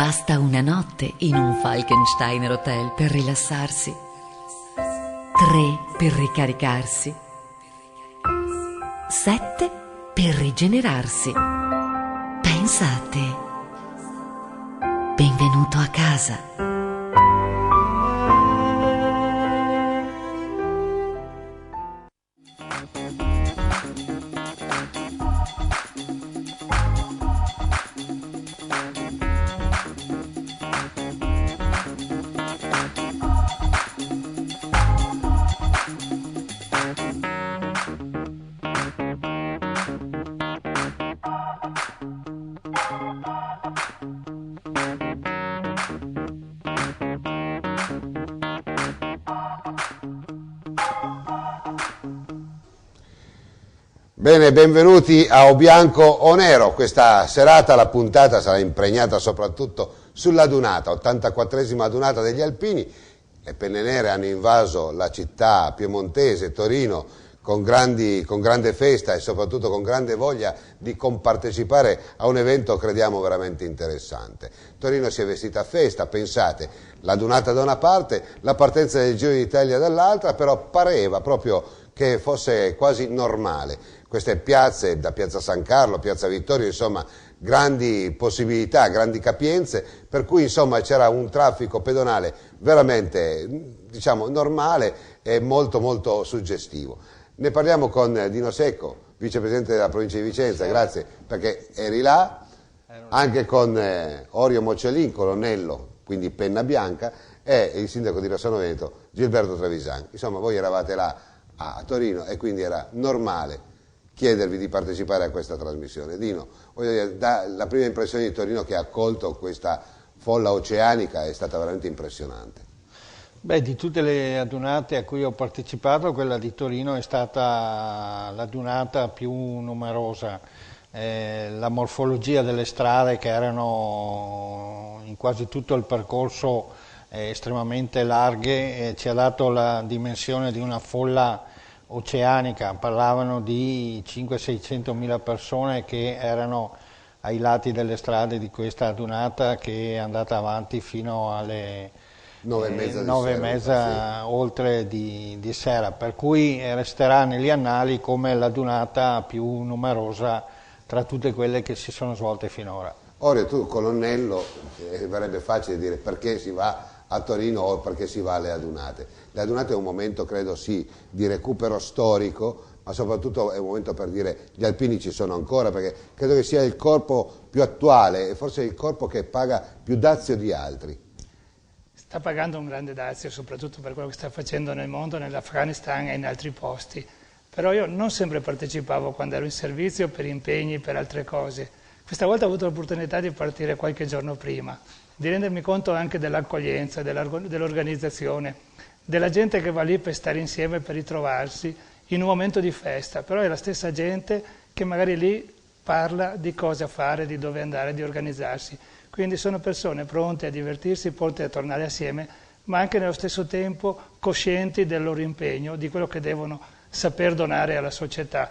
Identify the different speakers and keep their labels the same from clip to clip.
Speaker 1: Basta una notte in un Falkensteiner Hotel per rilassarsi, 3 per ricaricarsi, 7 per rigenerarsi. Pensa a te. Benvenuto a casa.
Speaker 2: Bene, benvenuti a O Bianco o Nero. Questa serata la puntata sarà impregnata soprattutto sulla Dunata, 84esima Dunata degli Alpini. Le penne nere hanno invaso la città piemontese, Torino, con grande festa e soprattutto con grande voglia di compartecipare a un evento, crediamo, veramente interessante. Torino si è vestita a festa, pensate, la Dunata da una parte, la partenza del Giro d'Italia dall'altra, però pareva proprio che fosse quasi normale. Queste piazze, da Piazza San Carlo, Piazza Vittorio, insomma, grandi possibilità, grandi capienze, per cui insomma c'era un traffico pedonale veramente, diciamo, normale e molto molto suggestivo. Ne parliamo con Dino Secco, vicepresidente della provincia di Vicenza, grazie perché eri là, anche con Orio Mocciolin, colonnello, quindi penna bianca, e il sindaco di Rossano Veneto, Gilberto Trevisan. Insomma, voi eravate là a Torino e quindi era normale chiedervi di partecipare a questa trasmissione. Dino, voglio dire, la prima impressione di Torino che ha accolto questa folla oceanica è stata veramente impressionante.
Speaker 3: Beh, di tutte le adunate a cui ho partecipato, quella di Torino è stata la dunata più numerosa. La morfologia delle strade, che erano in quasi tutto il percorso estremamente larghe, ci ha dato la dimensione di una folla oceanica. Parlavano di 500-600 mila persone che erano ai lati delle strade di questa adunata, che è andata avanti fino alle 9:30 oltre di sera, per cui resterà negli annali come la dunata più numerosa tra tutte quelle che si sono svolte finora.
Speaker 2: Orio, tu colonnello, verrebbe facile dire perché si va a Torino o perché si va alle adunate. Le adunate è un momento, credo, sì, di recupero storico, ma soprattutto è un momento per dire gli alpini ci sono ancora, perché credo che sia il corpo più attuale e forse il corpo che paga più dazio di altri.
Speaker 4: Sta pagando un grande dazio, soprattutto per quello che sta facendo nel mondo, nell'Afghanistan e in altri posti. Però io non sempre partecipavo quando ero in servizio per impegni, per altre cose. Questa volta ho avuto l'opportunità di partire qualche giorno prima, di rendermi conto anche dell'accoglienza, dell'organizzazione, della gente che va lì per stare insieme, per ritrovarsi in un momento di festa, però è la stessa gente che magari lì parla di cosa fare, di dove andare, di organizzarsi. Quindi sono persone pronte a divertirsi, pronte a tornare assieme, ma anche nello stesso tempo coscienti del loro impegno, di quello che devono saper donare alla società.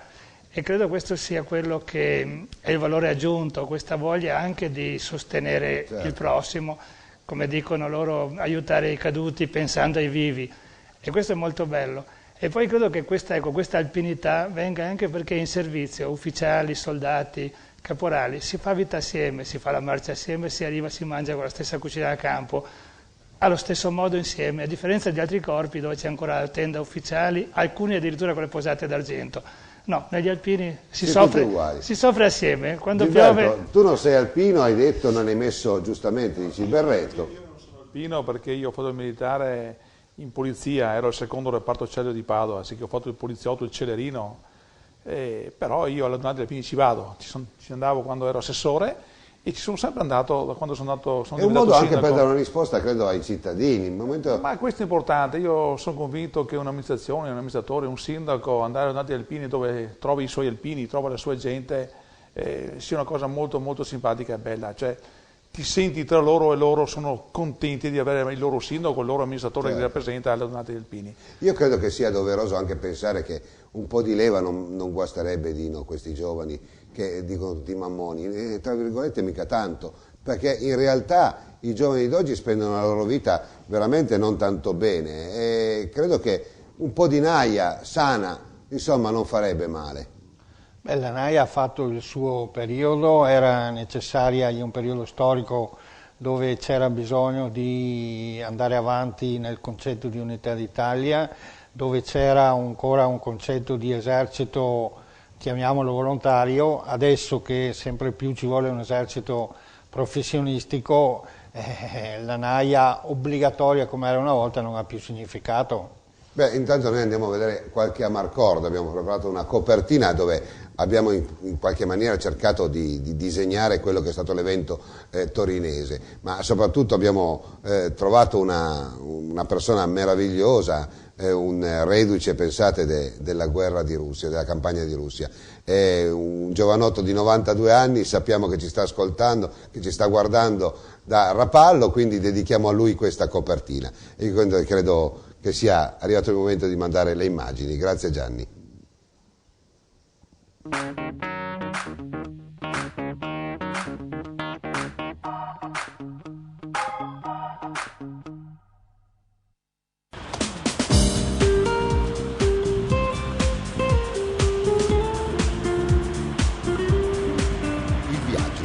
Speaker 4: E credo questo sia quello che è il valore aggiunto, questa voglia anche di sostenere il prossimo, come dicono loro, aiutare i caduti pensando ai vivi. E questo è molto bello. E poi credo che questa alpinità venga anche perché in servizio, ufficiali, soldati, caporali, si fa vita assieme, si fa la marcia assieme, si arriva, si mangia con la stessa cucina da campo, allo stesso modo insieme, a differenza di altri corpi dove c'è ancora la tenda ufficiali, alcuni addirittura con le posate d'argento. No, negli alpini si soffre assieme. Quando
Speaker 2: Gilberto,
Speaker 4: piove...
Speaker 2: tu non sei alpino, hai detto, non hai messo giustamente, dici il berretto.
Speaker 5: Io non sono alpino perché io ho fatto il militare in polizia, ero il secondo reparto Celio di Padova, sì che ho fatto il poliziotto, il celerino, però io alla Dunata degli Alpini ci vado, ci andavo quando ero assessore e ci sono sempre andato da quando sono diventato sindaco.
Speaker 2: È un modo anche per dare una risposta, credo, ai cittadini.
Speaker 5: Ma questo è importante, io sono convinto che un'amministrazione, un amministratore, un sindaco, andare ad Dunata degli Alpini dove trovi i suoi alpini, trova la sua gente, sia una cosa molto molto simpatica e bella. Cioè, ti senti tra loro e loro sono contenti di avere il loro sindaco, il loro amministratore che li rappresenta alla Dunata degli Alpini.
Speaker 2: Io credo che sia doveroso anche pensare che un po' di leva non guasterebbe, Dino, questi giovani che dicono tutti i mammoni, tra virgolette mica tanto, perché in realtà i giovani d'oggi spendono la loro vita veramente non tanto bene e credo che un po' di naia sana, insomma, non farebbe male.
Speaker 3: Beh, la NAIA ha fatto il suo periodo, era necessaria in un periodo storico dove c'era bisogno di andare avanti nel concetto di unità d'Italia, dove c'era ancora un concetto di esercito, chiamiamolo volontario, adesso che sempre più ci vuole un esercito professionistico, la NAIA obbligatoria come era una volta non ha più significato.
Speaker 2: Beh, intanto noi andiamo a vedere qualche amarcord, abbiamo preparato una copertina dove abbiamo in qualche maniera cercato di disegnare quello che è stato l'evento torinese, ma soprattutto abbiamo trovato una persona meravigliosa, un reduce, pensate, della guerra di Russia, della campagna di Russia, è un giovanotto di 92 anni, sappiamo che ci sta ascoltando, che ci sta guardando da Rapallo, quindi dedichiamo a lui questa copertina e quindi credo che sia arrivato il momento di mandare le immagini. Grazie Gianni.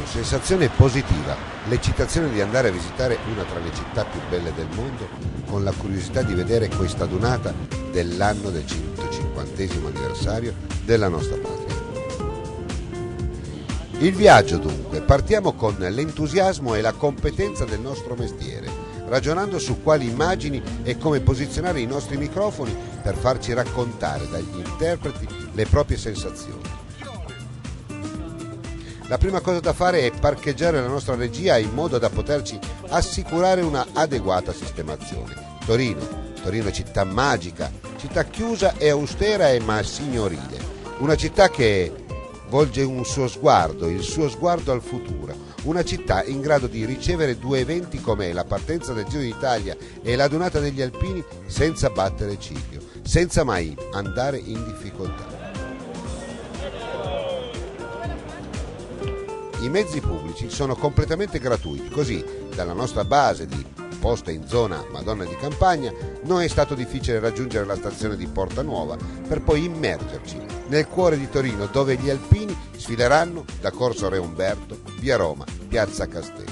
Speaker 2: Sensazione positiva, l'eccitazione di andare a visitare una tra le città più belle del mondo con la curiosità di vedere questa dunata dell'anno del 150° anniversario della nostra patria. Il viaggio dunque, partiamo con l'entusiasmo e la competenza del nostro mestiere, ragionando su quali immagini e come posizionare i nostri microfoni per farci raccontare dagli interpreti le proprie sensazioni. La prima cosa da fare è parcheggiare la nostra regia in modo da poterci assicurare una adeguata sistemazione. Torino città magica, città chiusa e austera ma signorile, una città che volge un suo sguardo, il suo sguardo al futuro, una città in grado di ricevere due eventi come la partenza del Giro d'Italia e la Dunata degli Alpini senza battere ciglio, senza mai andare in difficoltà. I mezzi pubblici sono completamente gratuiti, così dalla nostra base di posta in zona Madonna di Campagna non è stato difficile raggiungere la stazione di Porta Nuova per poi immergerci nel cuore di Torino dove gli alpini sfileranno da Corso Re Umberto, via Roma, piazza Castello.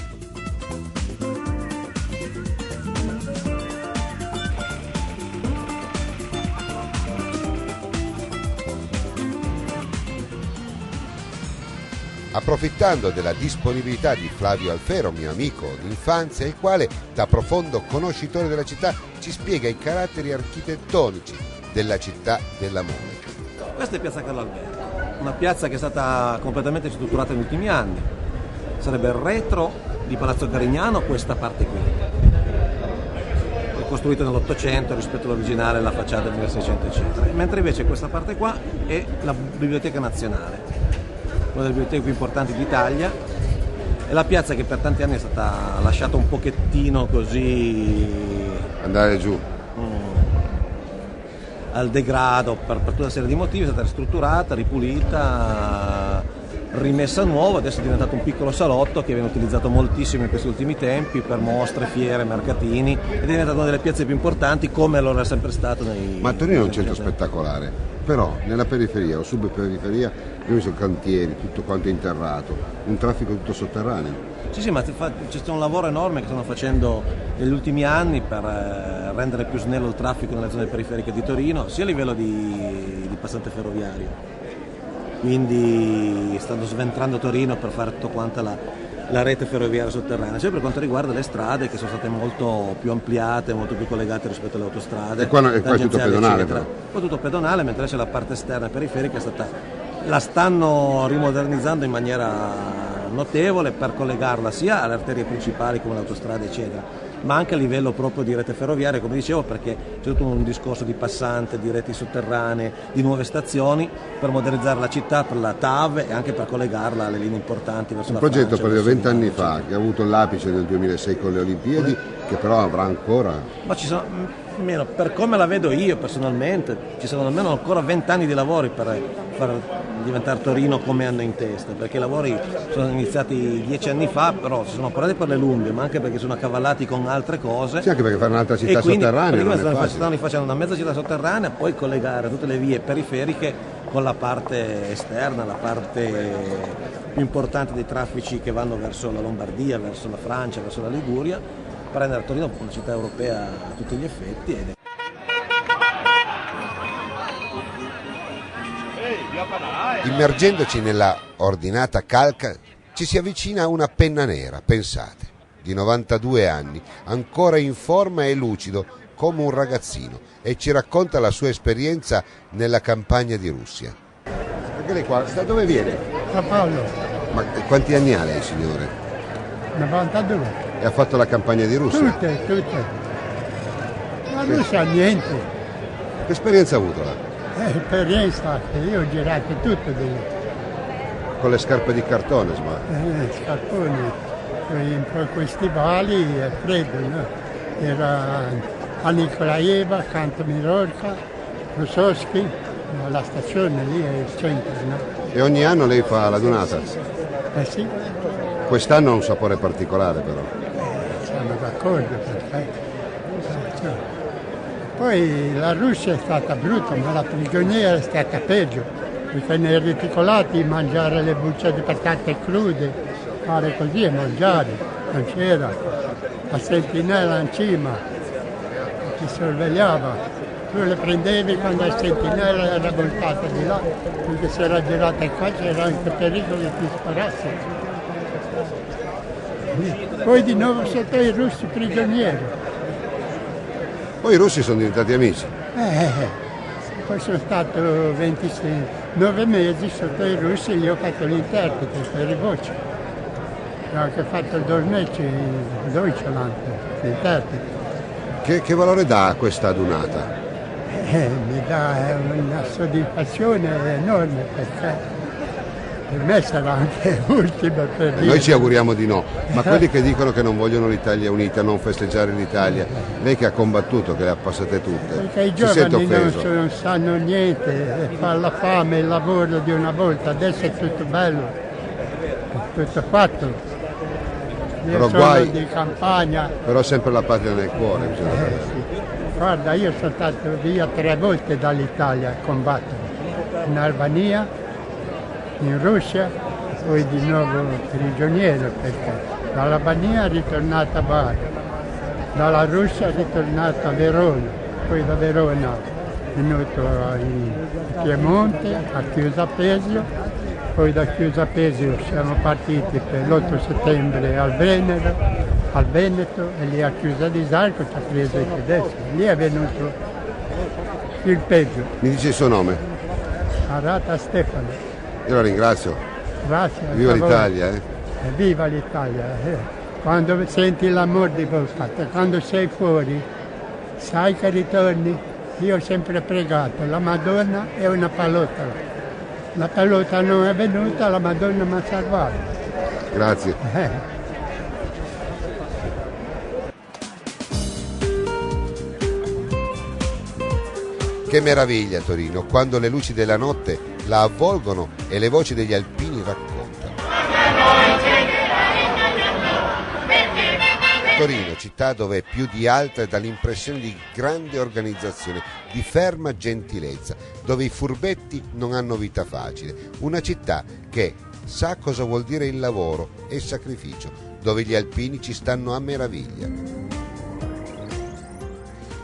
Speaker 2: Approfittando della disponibilità di Flavio Alfero, mio amico d'infanzia, il quale, da profondo conoscitore della città, ci spiega i caratteri architettonici della città dell'amore.
Speaker 6: Questa è piazza Carlo Alberto, una piazza che è stata completamente ristrutturata negli ultimi anni. Sarebbe il retro di Palazzo Carignano, questa parte qui. È costruita nell'Ottocento rispetto all'originale, la facciata del 1600 eccetera. Mentre invece questa parte qua è la Biblioteca Nazionale, una delle biblioteche più importanti d'Italia, è la piazza che per tanti anni è stata lasciata un pochettino così
Speaker 2: andare giù
Speaker 6: al degrado per tutta una serie di motivi, è stata ristrutturata, ripulita, rimessa a nuovo, adesso è diventato un piccolo salotto che viene utilizzato moltissimo in questi ultimi tempi per mostre, fiere, mercatini, ed è diventata una delle piazze più importanti come allora è sempre stato nei...
Speaker 2: Ma Torino è un centro spettacolare, però nella periferia o subperiferia abbiamo visto cantieri, tutto quanto interrato, un traffico tutto sotterraneo.
Speaker 6: Sì, ma c'è stato un lavoro enorme che stanno facendo negli ultimi anni per rendere più snello il traffico nelle zone periferiche di Torino, sia a livello di passante ferroviario. Quindi stanno sventrando Torino per fare tutta quanta la rete ferroviaria sotterranea, sia per quanto riguarda le strade che sono state molto più ampliate, molto più collegate rispetto alle autostrade.
Speaker 2: E qua è tutto pedonale però.
Speaker 6: Qua è tutto pedonale, mentre c'è la parte esterna periferica la stanno rimodernizzando in maniera notevole per collegarla sia alle arterie principali come le autostrade eccetera, ma anche a livello proprio di rete ferroviaria, come dicevo, perché c'è tutto un discorso di passante, di reti sotterranee, di nuove stazioni per modernizzare la città, per la TAV e anche per collegarla alle linee importanti verso la Francia.
Speaker 2: Un progetto per 20 anni fa che ha avuto l'apice nel 2006 con le Olimpiadi, che però avrà ancora...
Speaker 6: Ma ci sono Almeno per come la vedo io personalmente, ci saranno almeno ancora 20 anni di lavori per far diventare Torino come hanno in testa, perché i lavori sono iniziati 10 anni fa, però si sono parati per le lunghe, ma anche perché sono accavallati con altre cose.
Speaker 2: Sì, anche perché fare un'altra città sotterranea non è facile.
Speaker 6: Stanno facendo una mezza città sotterranea, poi collegare tutte le vie periferiche con la parte esterna, la parte più importante dei traffici che vanno verso la Lombardia, verso la Francia, verso la Liguria, per rendere Torino una città europea a tutti gli effetti.
Speaker 2: Immergendoci nella ordinata calca ci si avvicina a una penna nera, pensate, di 92 anni, ancora in forma e lucido come un ragazzino, e ci racconta la sua esperienza nella campagna di Russia. Perché lei qua, da dove viene?
Speaker 7: Da Paolo,
Speaker 2: Ma quanti anni ha lei, signore?
Speaker 7: 92.
Speaker 2: E ha fatto la campagna di Russia?
Speaker 7: Tutte. La Russia niente.
Speaker 2: Che esperienza ha avuto là?
Speaker 7: Esperienza, che io ho girato tutto di lì.
Speaker 2: Con le scarpe di cartone,
Speaker 7: Scarponi, in quei stivali è freddo, no? Era a Nikolaeva, accanto a Milorka, Rusovsky, la stazione lì è il centro, no?
Speaker 2: E ogni anno lei fa la dunata?
Speaker 7: Sì,
Speaker 2: Quest'anno ha un sapore particolare però.
Speaker 7: siamo d'accordo perché. Poi la Russia è stata brutta, ma la prigioniera è stata peggio, perché nei reticolati mangiare le bucce di patate crude, fare così e mangiare, non c'era. La sentinella in cima ti sorvegliava, tu le prendevi quando la sentinella era voltata di là, perché se era girata qua c'era anche pericolo che ti sparasse. Poi di nuovo sotto i russi prigionieri.
Speaker 2: Poi i russi sono diventati amici.
Speaker 7: Poi sono stato 9 mesi sotto i russi e gli ho fatto l'interprete per i voci. Ho anche fatto il Dolmetscher in Deutschland, l'interprete.
Speaker 2: Che valore dà a questa adunata?
Speaker 7: Mi dà una soddisfazione enorme perché per me sarà anche l'ultima per dire.
Speaker 2: Noi ci auguriamo di no, ma quelli che dicono che non vogliono l'Italia unita, non festeggiare l'Italia, lei che ha combattuto, che le ha passate tutte,
Speaker 7: Perché i
Speaker 2: si sente
Speaker 7: giovani
Speaker 2: offeso?
Speaker 7: non sanno niente, fa la fame, il lavoro di una volta, adesso è tutto bello, è tutto fatto. Io
Speaker 2: Però
Speaker 7: sono
Speaker 2: guai-
Speaker 7: di campagna.
Speaker 2: Però sempre la patria nel cuore, bisogna dire.
Speaker 7: Sì. Guarda, io sono stato via 3 volte dall'Italia a combattere, in Albania, in Russia, poi di nuovo prigioniero perché dall'Albania è ritornato a Bari, dalla Russia è ritornato a Verona, poi da Verona è venuto in Piemonte, a Chiusapesio, poi da Chiusapesio siamo partiti per l'8 settembre al Veneto e lì a Chiusa di Sarco ci ha preso i tedeschi, lì è venuto il peggio,
Speaker 2: Mi dice il suo nome?
Speaker 7: Arata Stefano.
Speaker 2: Io la ringrazio.
Speaker 7: Grazie.
Speaker 2: Viva
Speaker 7: a voi.
Speaker 2: l'Italia,
Speaker 7: Viva l'Italia. Quando senti l'amore di bocca, quando sei fuori, sai che ritorni. Io ho sempre pregato, la Madonna è una pallottola. La pallotta non è venuta, la Madonna mi ha salvato.
Speaker 2: Grazie. Che meraviglia Torino, quando le luci della notte la avvolgono e le voci degli alpini raccontano. Torino, città dove più di altre dà l'impressione di grande organizzazione, di ferma gentilezza, dove i furbetti non hanno vita facile. Una città che sa cosa vuol dire il lavoro e il sacrificio, dove gli alpini ci stanno a meraviglia.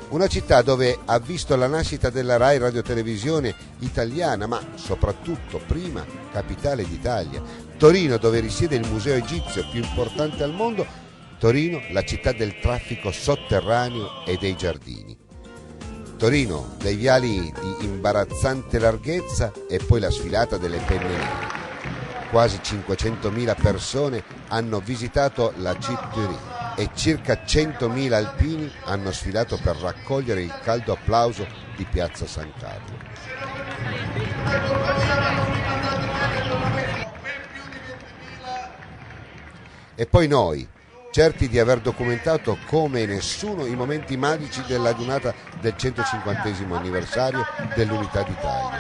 Speaker 2: Una città dove ha visto la nascita della Rai radiotelevisione italiana, ma soprattutto prima capitale d'Italia. Torino, dove risiede il museo egizio più importante al mondo. Torino, la città del traffico sotterraneo e dei giardini. Torino, dei viali di imbarazzante larghezza e poi la sfilata delle penne nere. Quasi 500.000 persone hanno visitato la Cittadina e circa 100.000 alpini hanno sfilato per raccogliere il caldo applauso di Piazza San Carlo. E poi noi, certi di aver documentato come nessuno i momenti magici della adunata del 150° anniversario dell'Unità d'Italia.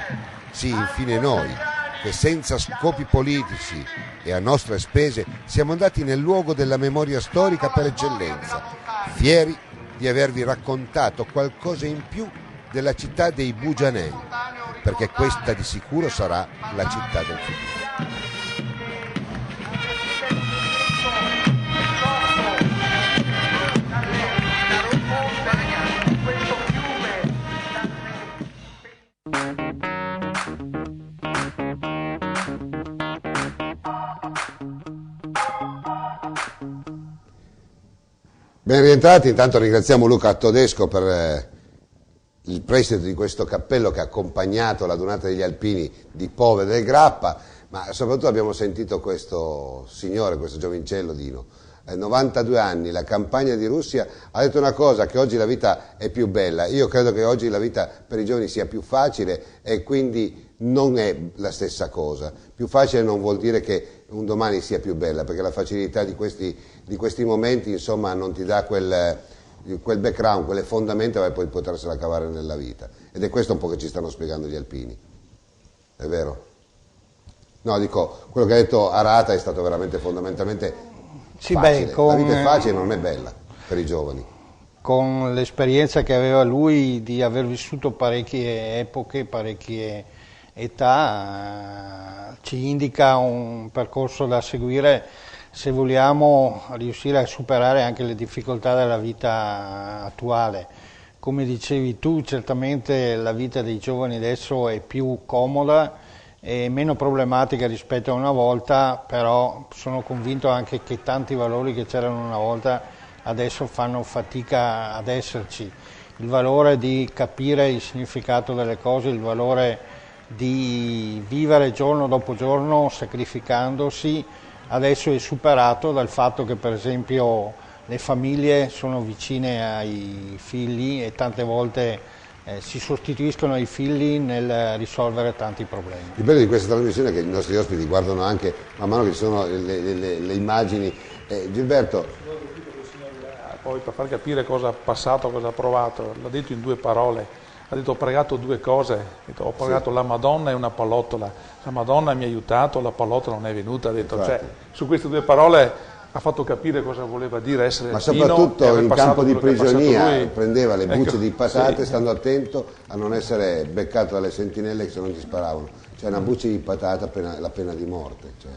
Speaker 2: Sì, infine noi, che senza scopi politici e a nostre spese siamo andati nel luogo della memoria storica per eccellenza, fieri di avervi raccontato qualcosa in più della città dei Bugianelli, perché questa di sicuro sarà la città del futuro. Ben rientrati, intanto ringraziamo Luca Todesco per il prestito di questo cappello che ha accompagnato la Dunata degli Alpini di Po del Grappa, ma soprattutto abbiamo sentito questo signore, questo giovincello Dino, 92 anni, la campagna di Russia, ha detto una cosa, che oggi la vita è più bella. Io credo che oggi la vita per i giovani sia più facile e quindi non è la stessa cosa. Più facile non vuol dire che un domani sia più bella, perché la facilità di questi momenti, insomma, non ti dà quel background, quelle fondamenta per poi potersela cavare nella vita. Ed è questo un po' che ci stanno spiegando gli alpini. È vero? No, dico, quello che ha detto Arata è stato veramente fondamentalmente facile. La vita è facile, ma non è bella per i giovani.
Speaker 3: Con l'esperienza che aveva lui di aver vissuto parecchie epoche, parecchie età, ci indica un percorso da seguire se vogliamo riuscire a superare anche le difficoltà della vita attuale. Come dicevi tu, certamente la vita dei giovani adesso è più comoda e meno problematica rispetto a una volta, però sono convinto anche che tanti valori che c'erano una volta adesso fanno fatica ad esserci. Il valore di capire il significato delle cose, il valore di vivere giorno dopo giorno sacrificandosi, adesso è superato dal fatto che per esempio le famiglie sono vicine ai figli e tante volte si sostituiscono ai figli nel risolvere tanti problemi.
Speaker 2: Il bello di questa trasmissione è che i nostri ospiti guardano anche man mano che ci sono le immagini. Gilberto.
Speaker 5: Poi per far capire cosa ha passato, cosa ha provato, l'ha detto in 2 parole. Ha detto ho pregato 2 cose, ho pregato la Madonna e una pallottola. La Madonna mi ha aiutato, la pallottola non è venuta. Ha detto, cioè, su queste 2 parole ha fatto capire cosa voleva dire essere alpino.
Speaker 2: Ma soprattutto in campo di prigionia prendeva le bucce,
Speaker 5: ecco,
Speaker 2: di patate,
Speaker 5: sì,
Speaker 2: stando attento a non essere beccato dalle sentinelle che se non ti sparavano. Cioè una buccia di patata la pena di morte, cioè,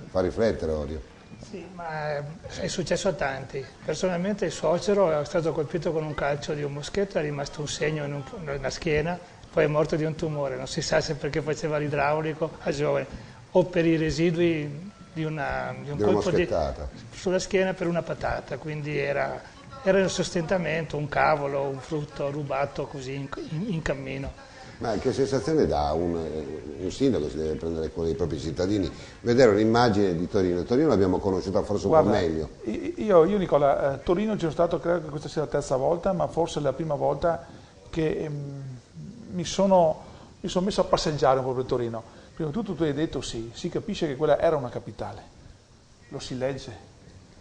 Speaker 2: fa riflettere, Orio.
Speaker 4: Sì, ma è successo a tanti. Personalmente il suocero è stato colpito con un calcio di un moschetto, è rimasto un segno nella schiena, poi è morto di un tumore, non si sa se perché faceva l'idraulico a giovane o per i residui di un colpo sulla schiena per una patata, quindi era il sostentamento, un cavolo, un frutto rubato così in cammino.
Speaker 2: Ma che sensazione dà un sindaco che si deve prendere cura dei propri cittadini, vedere un'immagine di Torino? Torino l'abbiamo conosciuta forse un po' meglio.
Speaker 5: Io Nicola, Torino ci sono stato, credo che questa sia la 3ª volta, ma forse la prima volta che mi sono messo a passeggiare un po' per Torino. Prima di tutto tu hai detto sì, si capisce che quella era una capitale, lo si legge,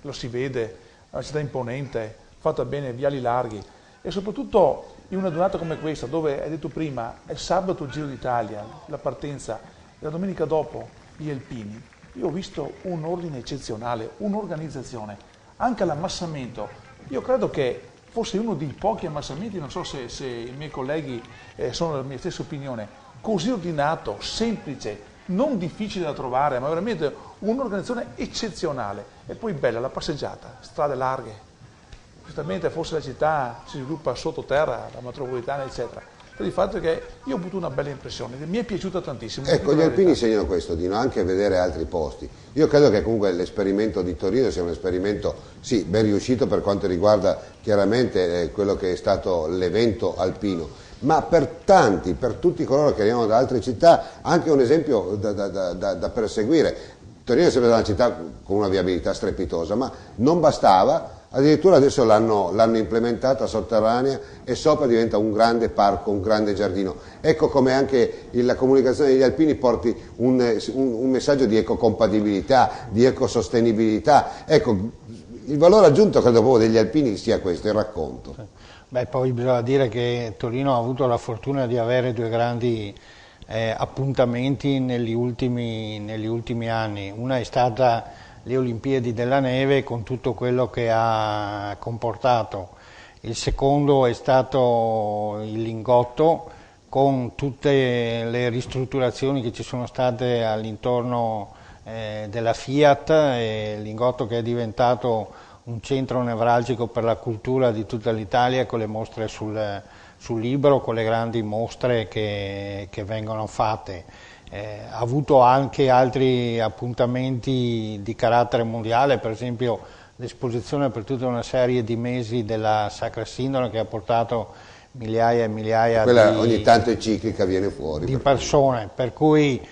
Speaker 5: lo si vede, una città imponente, fatta bene, viali larghi e soprattutto in una giornata come questa dove hai detto prima è sabato il Giro d'Italia, la partenza e la domenica dopo gli alpini, io ho visto un ordine eccezionale, un'organizzazione, anche l'ammassamento. Io credo che fosse uno dei pochi ammassamenti, non so se i miei colleghi sono della mia stessa opinione, così ordinato, semplice, non difficile da trovare, ma veramente un'organizzazione eccezionale. E poi bella la passeggiata, strade larghe. Giustamente forse la città si sviluppa sottoterra, la metropolitana, eccetera. Però il fatto è che io ho avuto una bella impressione, mi è piaciuta tantissimo.
Speaker 2: Ecco, gli alpini segnano questo, Dino, anche vedere altri posti. Io credo che comunque l'esperimento di Torino sia un esperimento, sì, ben riuscito per quanto riguarda chiaramente quello che è stato l'evento alpino, ma per tutti coloro che arrivano da altre città, anche un esempio da perseguire. Torino è sempre una città con una viabilità strepitosa, ma non bastava. Addirittura adesso l'hanno implementata sotterranea e sopra diventa un grande parco, un grande giardino. Ecco come anche la comunicazione degli alpini porti un messaggio di ecocompatibilità, di ecosostenibilità. Ecco, il valore aggiunto credo proprio degli alpini sia questo, il racconto.
Speaker 3: Beh, poi bisogna dire che Torino ha avuto la fortuna di avere due grandi appuntamenti negli ultimi anni. Una è stata le Olimpiadi della neve con tutto quello che ha comportato. Il secondo è stato il Lingotto con tutte le ristrutturazioni che ci sono state all'intorno della Fiat, e il Lingotto che è diventato un centro nevralgico per la cultura di tutta l'Italia, con le mostre sul Libro, con le grandi mostre che vengono fatte. Ha avuto anche altri appuntamenti di carattere mondiale, per esempio l'esposizione per tutta una serie di mesi della Sacra Sindone, che ha portato migliaia e migliaia
Speaker 2: ogni tanto è ciclica, viene fuori
Speaker 3: di persone, per cui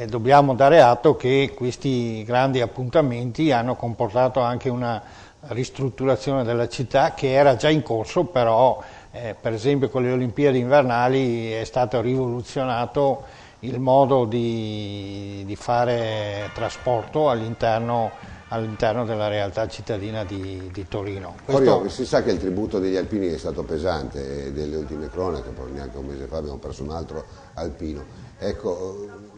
Speaker 3: dobbiamo dare atto che questi grandi appuntamenti hanno comportato anche una ristrutturazione della città che era già in corso, però per esempio con le Olimpiadi invernali è stato rivoluzionato il modo di fare trasporto all'interno della realtà cittadina di Torino.
Speaker 2: Questo... Si sa che il tributo degli alpini è stato pesante, delle ultime cronache, poi neanche un mese fa abbiamo perso un altro alpino. Ecco,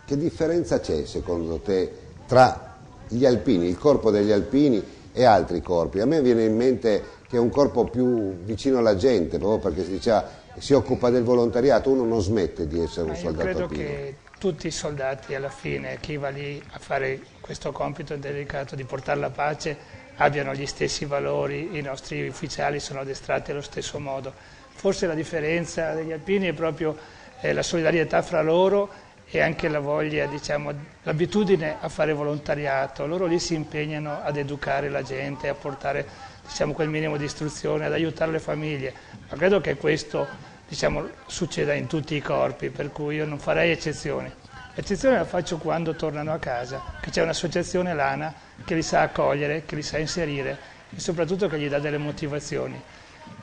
Speaker 2: che differenza c'è secondo te tra gli alpini, il corpo degli alpini e altri corpi? A me viene in mente che è un corpo più vicino alla gente, proprio perché si diceva si occupa del volontariato, uno non smette di essere un soldato alpino.
Speaker 4: Io credo che tutti i soldati alla fine, chi va lì a fare questo compito delicato di portare la pace, abbiano gli stessi valori, i nostri ufficiali sono addestrati allo stesso modo. Forse la differenza degli alpini è proprio la solidarietà fra loro e anche la voglia, diciamo, l'abitudine a fare volontariato. Loro lì si impegnano ad educare la gente, a portare, diciamo, quel minimo di istruzione, ad aiutare le famiglie. Ma credo che questo, diciamo, succeda in tutti i corpi, per cui io non farei eccezioni. L'eccezione la faccio quando tornano a casa, che c'è un'associazione Lana che li sa accogliere, che li sa inserire e soprattutto che gli dà delle motivazioni.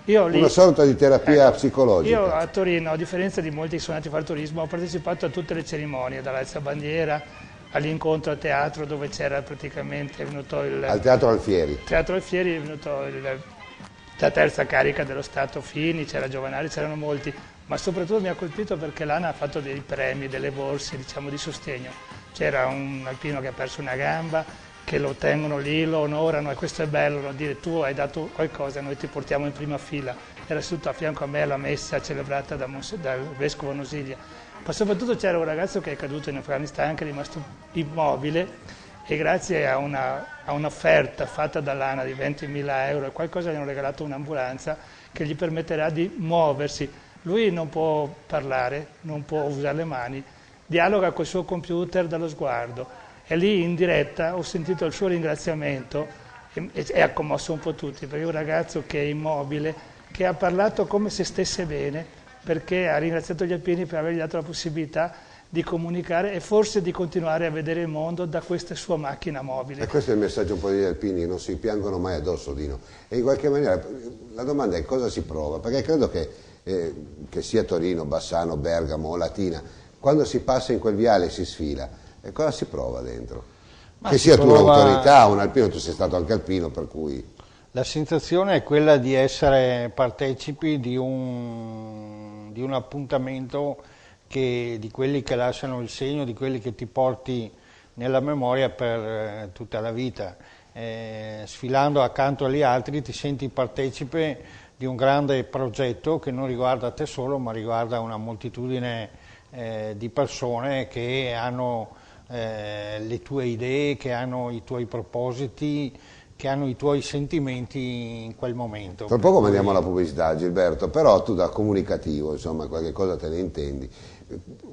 Speaker 2: Una sorta di terapia psicologica.
Speaker 4: Io a Torino, a differenza di molti che sono andati a fare turismo, ho partecipato a tutte le cerimonie, dall'alzabandiera all'incontro a teatro dove c'era praticamente venuto il...
Speaker 2: Al Teatro Alfieri.
Speaker 4: Teatro Alfieri è venuto la terza carica dello Stato Fini, c'era Giovanari, c'erano molti, ma soprattutto mi ha colpito perché l'ANA ha fatto dei premi, delle borse, diciamo, di sostegno. C'era un alpino che ha perso una gamba, che lo tengono lì, lo onorano, e questo è bello, no? Dire tu hai dato qualcosa, noi ti portiamo in prima fila. Era seduto a fianco a me la messa celebrata dal vescovo Nosiglia. Ma soprattutto c'era un ragazzo che è caduto in Afghanistan, che è rimasto immobile, e grazie a un'offerta fatta dall'ANA di 20.000 euro e qualcosa gli hanno regalato un'ambulanza che gli permetterà di muoversi. Lui non può parlare, non può usare le mani, dialoga col suo computer dallo sguardo. E lì in diretta ho sentito il suo ringraziamento e ha commosso un po' tutti, perché è un ragazzo che è immobile, che ha parlato come se stesse bene, perché ha ringraziato gli alpini per avergli dato la possibilità di comunicare e forse di continuare a vedere il mondo da questa sua macchina mobile.
Speaker 2: E questo è il messaggio un po' degli alpini, non si piangono mai addosso, Dino. E in qualche maniera la domanda è cosa si prova, perché credo che sia Torino, Bassano, Bergamo o Latina, quando si passa in quel viale e si sfila, e cosa si prova dentro?
Speaker 3: Ma
Speaker 2: che sia tu un'autorità, un alpino, tu sei stato anche alpino, per cui...
Speaker 3: La sensazione è quella di essere partecipi di un appuntamento di quelli che lasciano il segno, di quelli che ti porti nella memoria per tutta la vita. Sfilando accanto agli altri ti senti partecipe di un grande progetto che non riguarda te solo, ma riguarda una moltitudine di persone che hanno le tue idee, che hanno i tuoi propositi, che hanno i tuoi sentimenti in quel momento.
Speaker 2: Tra poco mandiamo alla pubblicità, Gilberto, però tu da comunicativo, insomma, qualche cosa te ne intendi.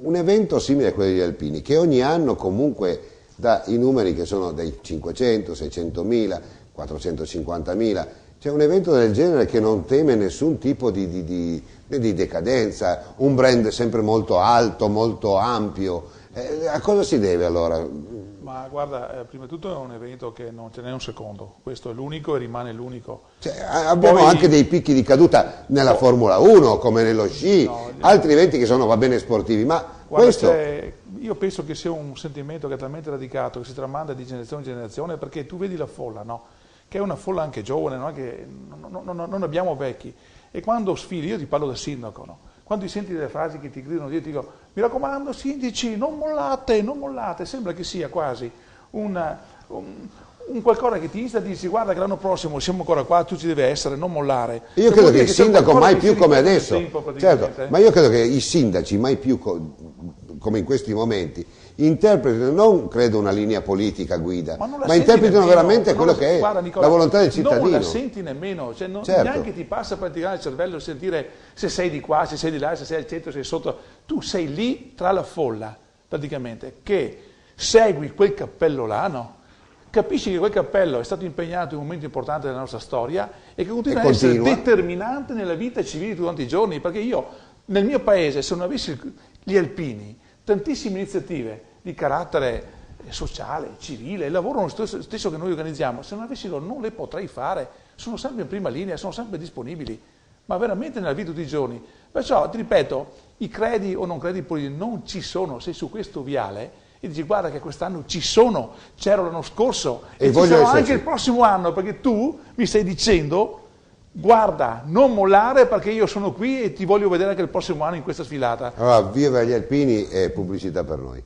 Speaker 2: Un evento simile a quello degli alpini, che ogni anno comunque dà i numeri che sono dai 500, 600.000, 450.000, c'è un evento del genere che non teme nessun tipo di decadenza, un brand sempre molto alto, molto ampio. A cosa si deve allora?
Speaker 5: Ma guarda, prima di tutto è un evento che non ce n'è un secondo, questo è l'unico e rimane l'unico.
Speaker 2: Cioè, abbiamo anche dei picchi di caduta nella Formula 1, come nello sci, altri eventi che sono, va bene, sportivi, ma
Speaker 5: guarda,
Speaker 2: questo...
Speaker 5: io penso che sia un sentimento che è talmente radicato, che si tramanda di generazione in generazione, perché tu vedi la folla, no? che è una folla anche giovane, non abbiamo vecchi. E quando sfili, io ti parlo da sindaco, no? Quando ti senti delle frasi che ti gridano, io ti dico, mi raccomando sindaci, non mollate, sembra che sia quasi un qualcosa che ti insta e dici guarda che l'anno prossimo siamo ancora qua, tu ci devi essere, non mollare.
Speaker 2: Io credo che il sindaco mai più come adesso,
Speaker 5: certo,
Speaker 2: ma io credo che i sindaci mai più come in questi momenti interpretano non credo una linea politica guida, ma interpretano veramente quello che è
Speaker 5: Nicola,
Speaker 2: la volontà del cittadino.
Speaker 5: Non la senti nemmeno, cioè neanche ti passa per tirare il cervello sentire se sei di qua, se sei di là, se sei al centro, se sei sotto, tu sei lì tra la folla praticamente che segui quel cappello là, no? Capisci che quel cappello è stato impegnato in un momento importante della nostra storia e che continua a essere determinante nella vita civile di tutti i giorni, perché io nel mio paese se non avessi gli alpini, tantissime iniziative di carattere sociale, civile, lavorano lo stesso che noi organizziamo, se non avessi loro non le potrei fare, sono sempre in prima linea, sono sempre disponibili, ma veramente nella vita di tutti i giorni. Perciò, ti ripeto, i credi o non credi politici non ci sono, sei su questo viale e dici guarda che quest'anno ci sono, c'ero l'anno scorso e ci sarò anche il prossimo anno, perché tu mi stai dicendo guarda, non mollare perché io sono qui e ti voglio vedere anche il prossimo anno in questa sfilata.
Speaker 2: Allora, viva gli alpini e pubblicità per noi.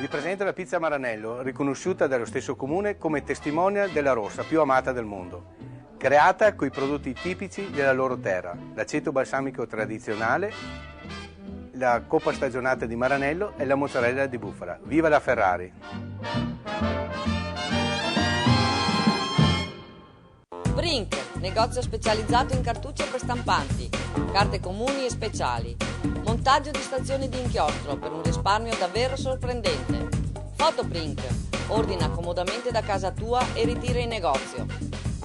Speaker 8: Vi presento la pizza Maranello, riconosciuta dallo stesso comune come testimonial della rossa più amata del mondo. Creata coi prodotti tipici della loro terra, l'aceto balsamico tradizionale, la coppa stagionata di Maranello e la mozzarella di bufala. Viva la Ferrari!
Speaker 9: Brink, negozio specializzato in cartucce prestampanti, carte comuni e speciali. Montaggio di stazioni di inchiostro per un risparmio davvero sorprendente. Fotoprint, ordina comodamente da casa tua e ritira in negozio.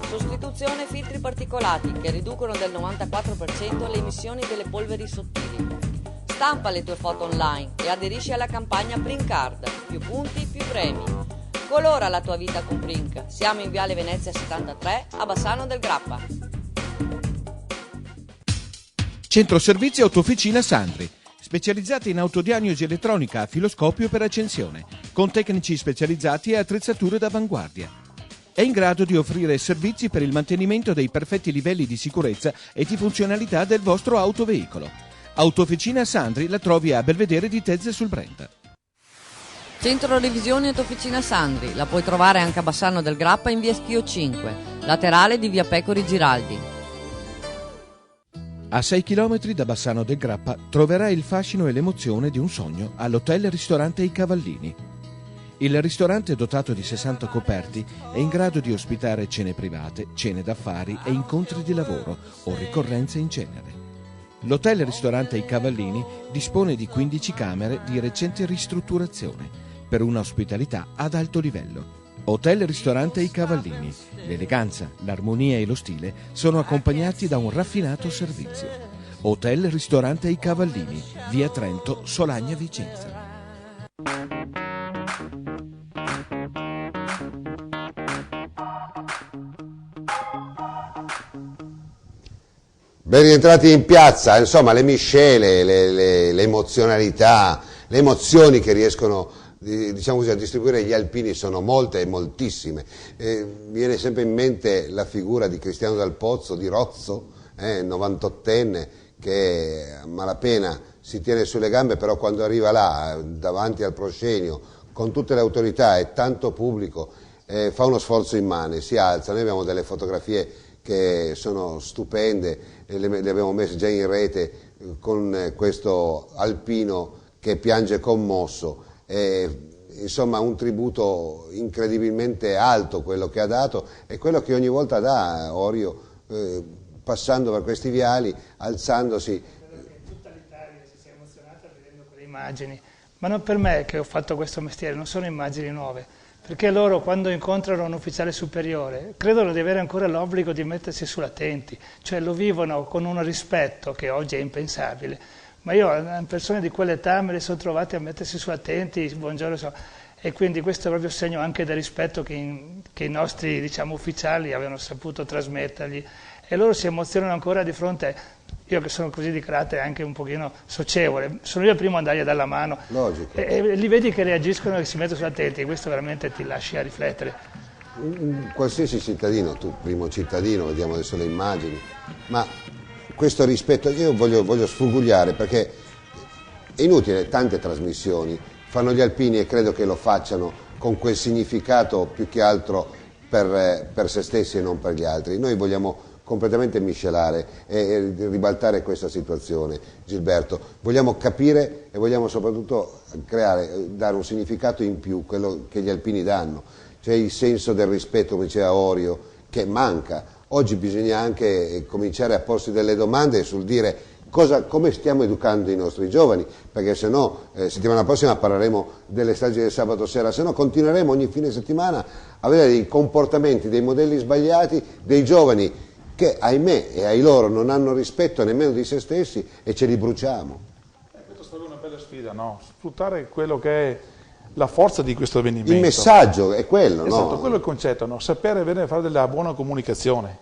Speaker 9: Sostituzione filtri particolati che riducono del 94% le emissioni delle polveri sottili. Stampa le tue foto online e aderisci alla campagna Print Card. Più punti, più premi. Colora la tua vita con Prink. Siamo in Viale Venezia 73 a Bassano del Grappa.
Speaker 10: Centro Servizi Autofficina Sandri, specializzati in autodiagnosi elettronica a filoscopio per accensione, con tecnici specializzati e attrezzature d'avanguardia. È in grado di offrire servizi per il mantenimento dei perfetti livelli di sicurezza e di funzionalità del vostro autoveicolo. Autofficina Sandri la trovi a Belvedere di Tezze sul Brenta.
Speaker 1: Centro Revisioni Autofficina Sandri, la puoi trovare anche a Bassano del Grappa in via Schio 5, laterale di via Pecori Giraldi.
Speaker 10: A 6 km da Bassano del Grappa troverai il fascino e l'emozione di un sogno all'hotel ristorante I Cavallini. Il ristorante dotato di 60 coperti è in grado di ospitare cene private, cene d'affari e incontri di lavoro o ricorrenze in genere. L'hotel ristorante I Cavallini dispone di 15 camere di recente ristrutturazione per una ospitalità ad alto livello. Hotel ristorante I Cavallini. L'eleganza, l'armonia e lo stile sono accompagnati da un raffinato servizio. Hotel ristorante I Cavallini, via Trento, Solagna, Vicenza.
Speaker 2: Ben rientrati in piazza, insomma le miscele, le emozionalità, le emozioni che riescono diciamo così, a distribuire gli alpini sono molte e moltissime. Viene sempre in mente la figura di Cristiano Dal Pozzo, di Rozzo, 98enne, che a malapena si tiene sulle gambe, però quando arriva là, davanti al proscenio, con tutte le autorità e tanto pubblico, fa uno sforzo immane, si alza. Noi abbiamo delle fotografie che sono stupende, le abbiamo messe già in rete con questo alpino che piange commosso. Insomma un tributo incredibilmente alto quello che ha dato e quello che ogni volta dà Orio, passando per questi viali, alzandosi.
Speaker 4: Credo che tutta l'Italia si sia emozionata vedendo quelle immagini, ma non per me che ho fatto questo mestiere, non sono immagini nuove, perché loro quando incontrano un ufficiale superiore credono di avere ancora l'obbligo di mettersi sull'attenti, cioè lo vivono con un rispetto che oggi è impensabile. Ma io, persone di quell'età, me le sono trovate a mettersi su attenti, buongiorno, e quindi questo è proprio segno anche del rispetto che i nostri, diciamo, ufficiali avevano saputo trasmettergli, e loro si emozionano ancora di fronte, io che sono così di carattere anche un pochino socievole, sono io il primo a dargli dalla mano.
Speaker 2: Logico.
Speaker 4: E li vedi che reagiscono e si mettono sulla testa, e questo veramente ti lascia riflettere.
Speaker 2: Qualsiasi cittadino, tu primo cittadino, vediamo adesso le immagini, ma questo rispetto, io voglio sfugugliare, perché è inutile, tante trasmissioni fanno gli alpini e credo che lo facciano con quel significato più che altro per se stessi e non per gli altri. Noi vogliamo completamente miscelare e ribaltare questa situazione, Gilberto. Vogliamo capire e vogliamo soprattutto dare un significato in più, quello che gli alpini danno, cioè il senso del rispetto, come diceva Orio, che manca. Oggi bisogna anche cominciare a porsi delle domande sul dire come stiamo educando i nostri giovani, perché se no settimana prossima parleremo delle stragi del sabato sera, se no continueremo ogni fine settimana a avere dei comportamenti, dei modelli sbagliati, dei giovani che ahimè e ai loro non hanno rispetto nemmeno di se stessi e ce li bruciamo.
Speaker 5: Questa sarebbe una bella sfida, no? Sfruttare quello che è la forza di questo avvenimento.
Speaker 2: Il messaggio è quello,
Speaker 5: esatto,
Speaker 2: no?
Speaker 5: Quello è il concetto, no? Sapere fare della buona comunicazione.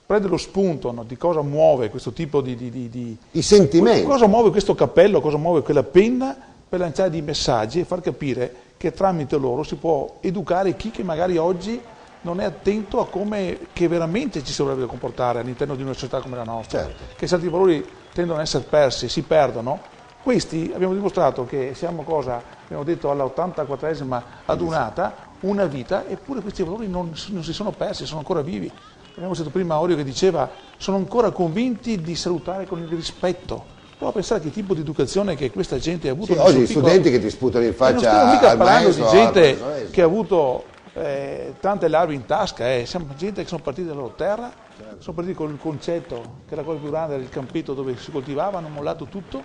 Speaker 5: Prendere lo spunto, no, di cosa muove questo tipo di
Speaker 2: i sentimenti.
Speaker 5: Cosa muove questo cappello, cosa muove quella penna per lanciare dei messaggi e far capire che tramite loro si può educare chi che magari oggi non è attento a come che veramente ci si dovrebbe comportare all'interno di una società come la nostra,
Speaker 2: certo.
Speaker 5: Che certi valori tendono ad essere persi, si perdono. Questi abbiamo dimostrato che siamo abbiamo detto alla 84esima adunata, una vita, eppure questi valori non si sono persi, sono ancora vivi. Abbiamo sentito prima Orio che diceva sono ancora convinti di salutare con il rispetto. Prova a pensare che tipo di educazione che questa gente ha avuto.
Speaker 2: Sì, oggi gli studenti che ti sputano in faccia
Speaker 5: non stiamo mica
Speaker 2: al
Speaker 5: parlando
Speaker 2: maestro,
Speaker 5: di gente che ha avuto tante larve in tasca, siamo gente che sono partiti dalla loro terra, sono partiti con il concetto che la cosa più grande era il campetto dove si coltivava, hanno mollato tutto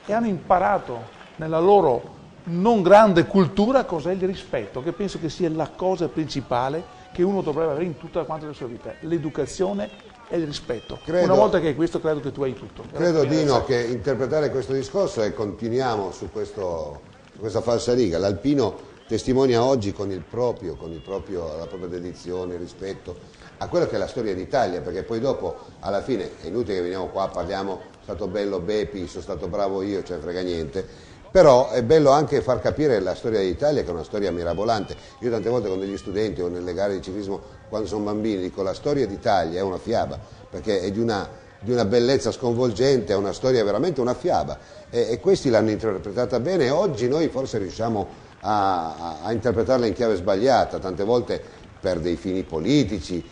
Speaker 5: e hanno imparato nella loro non grande cultura cos'è il rispetto, che penso che sia la cosa principale che uno dovrebbe avere in tutta quanta la sua vita, l'educazione e il rispetto. Una volta che hai questo, credo che tu hai tutto.
Speaker 2: Credo, Dino, che interpretare questo discorso, e continuiamo su questa falsariga, l'alpino testimonia oggi con la propria dedizione, il rispetto a quello che è la storia d'Italia, perché poi dopo, alla fine, è inutile che veniamo qua, parliamo, è stato bello Bepi, sono stato bravo io, ce ne frega niente. Però è bello anche far capire la storia d'Italia, che è una storia mirabolante. Io tante volte con degli studenti o nelle gare di ciclismo, quando sono bambini, dico la storia d'Italia è una fiaba, perché è di una bellezza sconvolgente, è una storia veramente una fiaba. E questi l'hanno interpretata bene, e oggi noi forse riusciamo a interpretarla in chiave sbagliata, tante volte per dei fini politici,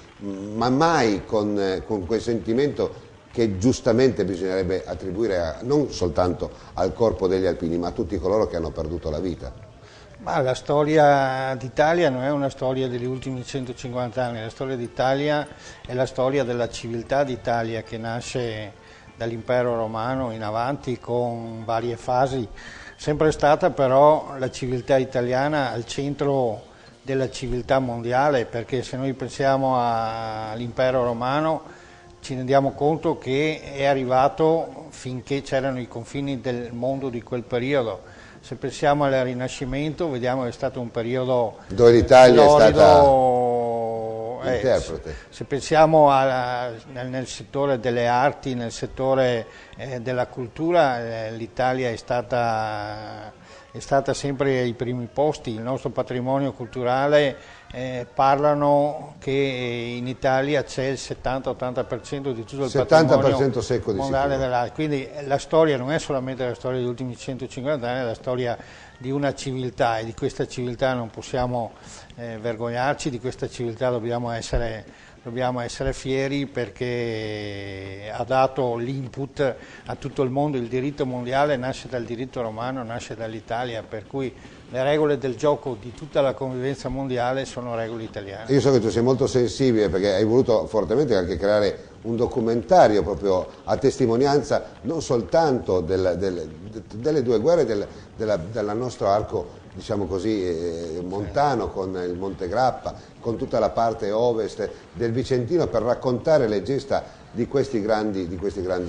Speaker 2: ma mai con quel sentimento che giustamente bisognerebbe attribuire non soltanto al corpo degli alpini, ma a tutti coloro che hanno perduto la vita.
Speaker 3: Ma la storia d'Italia non è una storia degli ultimi 150 anni, la storia d'Italia è la storia della civiltà d'Italia, che nasce dall'impero romano in avanti con varie fasi. Sempre stata però la civiltà italiana al centro della civiltà mondiale, perché se noi pensiamo all'impero romano ci rendiamo conto che è arrivato finché c'erano i confini del mondo di quel periodo. Se pensiamo al Rinascimento vediamo che è stato un periodo
Speaker 2: dove l'Italia
Speaker 3: florido,
Speaker 2: è stata interprete.
Speaker 3: Se pensiamo nel settore delle arti, nel settore della cultura, l'Italia è stata sempre ai primi posti. Il nostro patrimonio culturale parlano che in Italia c'è il 70-80% di tutto il patrimonio
Speaker 2: secco di
Speaker 3: mondiale dell'arte. Quindi la storia non è solamente la storia degli ultimi 150 anni, è la storia di una civiltà, e di questa civiltà non possiamo vergognarci, di questa civiltà dobbiamo essere fieri, perché ha dato l'input a tutto il mondo. Il diritto mondiale nasce dal diritto romano, nasce dall'Italia, per cui le regole del gioco di tutta la convivenza mondiale sono regole italiane.
Speaker 2: Io so che tu sei molto sensibile, perché hai voluto fortemente anche creare un documentario proprio a testimonianza non soltanto delle due guerre del nostro arco, diciamo così, montano, con il Monte Grappa, con tutta la parte ovest del Vicentino, per raccontare le gesta di questi grandi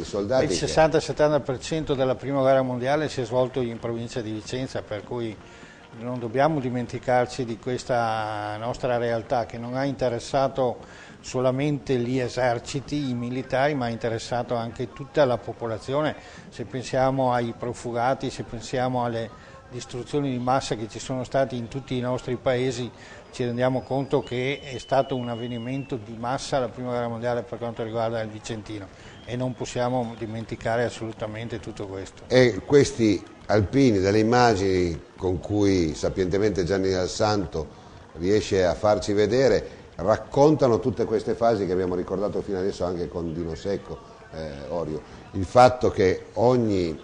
Speaker 2: soldati.
Speaker 3: Il 60-70% della prima guerra mondiale si è svolto in provincia di Vicenza, per cui non dobbiamo dimenticarci di questa nostra realtà che non ha interessato solamente gli eserciti, i militari, ma ha interessato anche tutta la popolazione. Se pensiamo ai profugati, se pensiamo alle distruzioni di massa che ci sono state in tutti i nostri paesi, ci rendiamo conto che è stato un avvenimento di massa la Prima Guerra Mondiale per quanto riguarda il Vicentino, e non possiamo dimenticare assolutamente tutto questo.
Speaker 2: E questi alpini, dalle immagini con cui sapientemente Gianni Dal Santo riesce a farci vedere, raccontano tutte queste fasi che abbiamo ricordato fino adesso anche con Dino Secco, Orio. Il fatto che ogni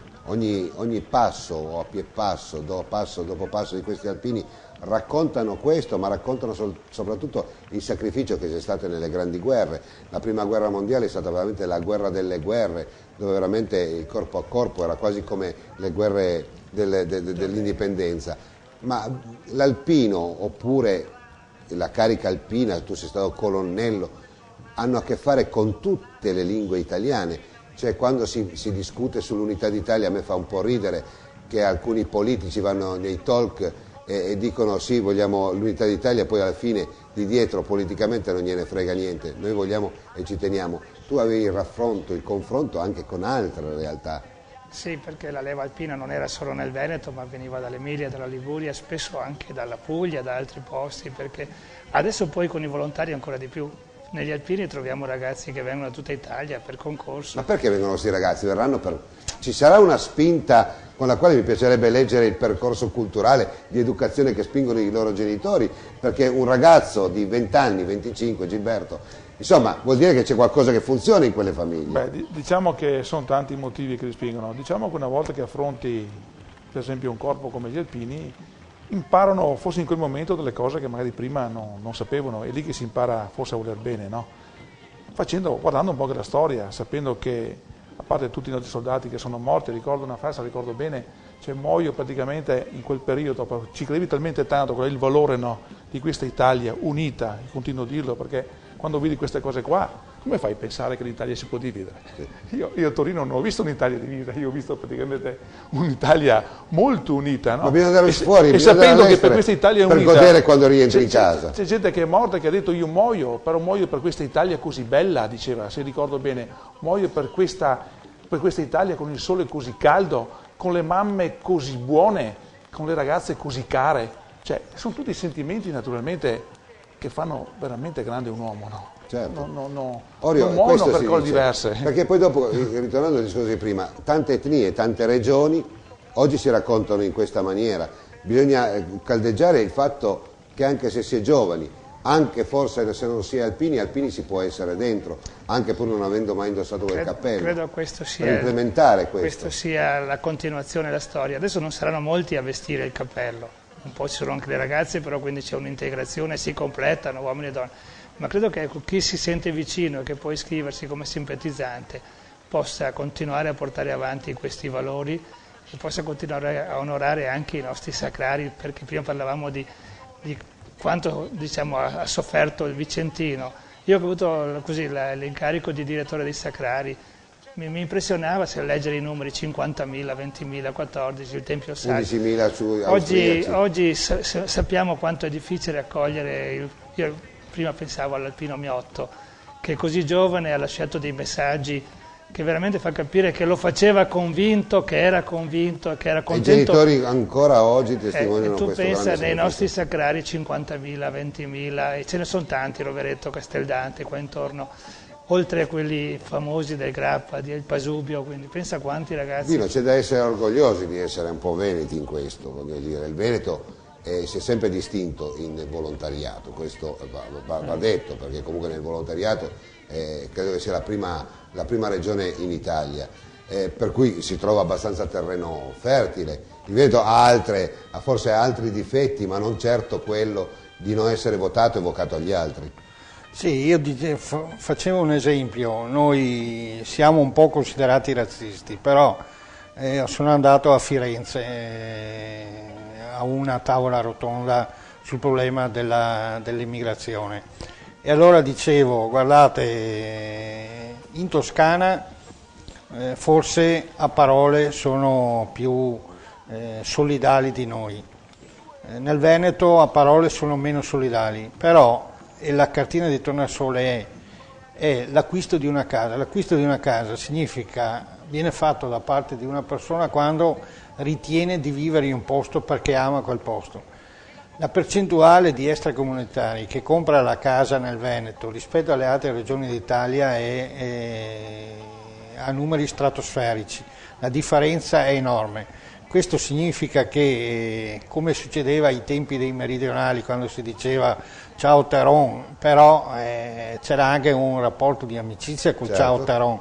Speaker 2: passo, o a piè passo dopo passo di questi alpini raccontano questo, ma raccontano soprattutto il sacrificio che c'è stato nelle grandi guerre. La Prima Guerra Mondiale è stata veramente la guerra delle guerre, dove veramente il corpo a corpo era quasi come le guerre dell'indipendenza. Ma l'alpino, oppure la carica alpina, tu sei stato colonnello, hanno a che fare con tutte le lingue italiane. Cioè, quando si discute sull'unità d'Italia, a me fa un po' ridere che alcuni politici vanno nei talk e dicono sì, vogliamo l'unità d'Italia, poi alla fine di dietro politicamente non gliene frega niente, noi vogliamo e ci teniamo. Tu avevi il raffronto, il confronto anche con altre realtà.
Speaker 4: Sì, perché la leva alpina non era solo nel Veneto, ma veniva dall'Emilia, dalla Liguria, spesso anche dalla Puglia, da altri posti, perché adesso poi con i volontari ancora di più. Negli alpini troviamo ragazzi che vengono da tutta Italia per concorso.
Speaker 2: Ma perché vengono questi ragazzi? Verranno per... Ci sarà una spinta con la quale mi piacerebbe leggere il percorso culturale di educazione che spingono i loro genitori, perché un ragazzo di 20 anni, 25, Gilberto, insomma, vuol dire che c'è qualcosa che funziona in quelle famiglie.
Speaker 5: Beh, diciamo che sono tanti i motivi che li spingono. Diciamo che una volta che affronti, per esempio, un corpo come gli alpini, imparano forse in quel momento delle cose che magari prima non sapevano, è lì che si impara forse a voler bene, no? Guardando un po' la storia, sapendo che a parte tutti i nostri soldati che sono morti, ricordo una frase, ricordo bene, cioè muoio praticamente in quel periodo, ci credevi talmente tanto, qual è il valore, no, di questa Italia unita, continuo a dirlo, perché quando vedi queste cose qua, come fai a pensare che l'Italia si può dividere? Sì. Io a Torino non ho visto un'Italia divisa, io ho visto praticamente un'Italia molto unita, no?
Speaker 2: Ma bisogna andare fuori,
Speaker 5: e sapendo che per questa Italia unita,
Speaker 2: per godere quando rientri in casa.
Speaker 5: C'è gente che è morta che ha detto io muoio, però muoio per questa Italia così bella, diceva, se ricordo bene, muoio per questa Italia con il sole così caldo, con le mamme così buone, con le ragazze così care, cioè sono tutti sentimenti naturalmente che fanno veramente grande un uomo, no?
Speaker 2: Certo.
Speaker 5: Non muoiono per cose diverse.
Speaker 2: Perché poi dopo, ritornando al discorso di prima, tante etnie, tante regioni oggi si raccontano in questa maniera. Bisogna caldeggiare il fatto che anche se si è giovani, anche forse se non si è alpini si può essere dentro, anche pur non avendo mai indossato quel cappello.
Speaker 4: Credo questo sia,
Speaker 2: per implementare
Speaker 4: questo sia la continuazione della storia. Adesso non saranno molti a vestire il cappello, un po' ci sono anche le ragazze, però quindi c'è un'integrazione, si completano uomini e donne. Ma credo che chi si sente vicino e che può iscriversi come simpatizzante possa continuare a portare avanti questi valori e possa continuare a onorare anche i nostri sacrari, perché prima parlavamo di quanto ha sofferto il Vicentino. Io ho avuto l'incarico di direttore dei sacrari, mi impressionava se leggere i numeri 50.000, 20.000, 14, il Tempio Sacro.
Speaker 2: 11.000 su austriaci.
Speaker 4: Oggi sappiamo quanto è difficile accogliere, io prima pensavo all'Alpino Miotto, che così giovane ha lasciato dei messaggi che veramente fa capire che lo faceva convinto, che era contento.
Speaker 2: I genitori ancora oggi testimoniano
Speaker 4: tu
Speaker 2: questo.
Speaker 4: Tu pensa nei nostri sacrari 50.000, 20.000, e ce ne sono tanti, Rovereto, Casteldante, qua intorno, oltre a quelli famosi del Grappa, del Pasubio, quindi pensa quanti ragazzi.
Speaker 2: Dino, c'è da essere orgogliosi di essere un po' veneti in questo, voglio dire, il Veneto si è sempre distinto in volontariato, questo va detto, perché comunque nel volontariato credo che sia la prima regione in Italia, per cui si trova abbastanza terreno fertile. Il Veneto ha forse altri difetti, ma non certo quello di non essere votato e vocato agli altri.
Speaker 3: Sì, io facevo un esempio, noi siamo un po' considerati razzisti, però sono andato a Firenze a una tavola rotonda sul problema dell'immigrazione e allora dicevo, guardate, in Toscana forse a parole sono più solidali di noi, Nel Veneto a parole sono meno solidali, però la cartina di tornasole è l'acquisto di una casa. L'acquisto di una casa viene fatto da parte di una persona quando ritiene di vivere in un posto perché ama quel posto. La percentuale di extracomunitari che compra la casa nel Veneto rispetto alle altre regioni d'Italia è a numeri stratosferici, la differenza è enorme. Questo significa che, come succedeva ai tempi dei meridionali, quando si diceva ciao Teron, però c'era anche un rapporto di amicizia col certo. Ciao Teron.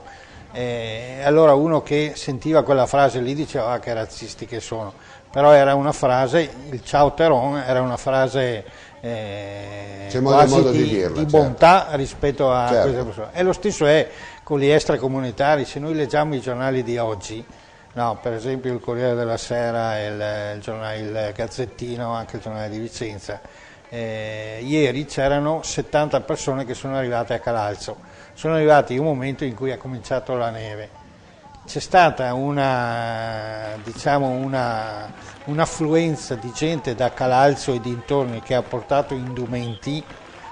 Speaker 3: Allora uno che sentiva quella frase lì diceva che razzisti che sono, però era una frase, il ciao Teron era una frase quasi
Speaker 2: modo di dirla,
Speaker 3: di bontà certo. Rispetto a
Speaker 2: certo.
Speaker 3: queste persone. E lo stesso è con gli extracomunitari. Se noi leggiamo i giornali di oggi, no, per esempio il Corriere della Sera, il Gazzettino, anche il giornale di Vicenza, ieri c'erano 70 persone che sono arrivate a Calalzo, sono arrivati in un momento in cui ha cominciato la neve. C'è stata un'affluenza di gente da Calalzo e dintorni che ha portato indumenti,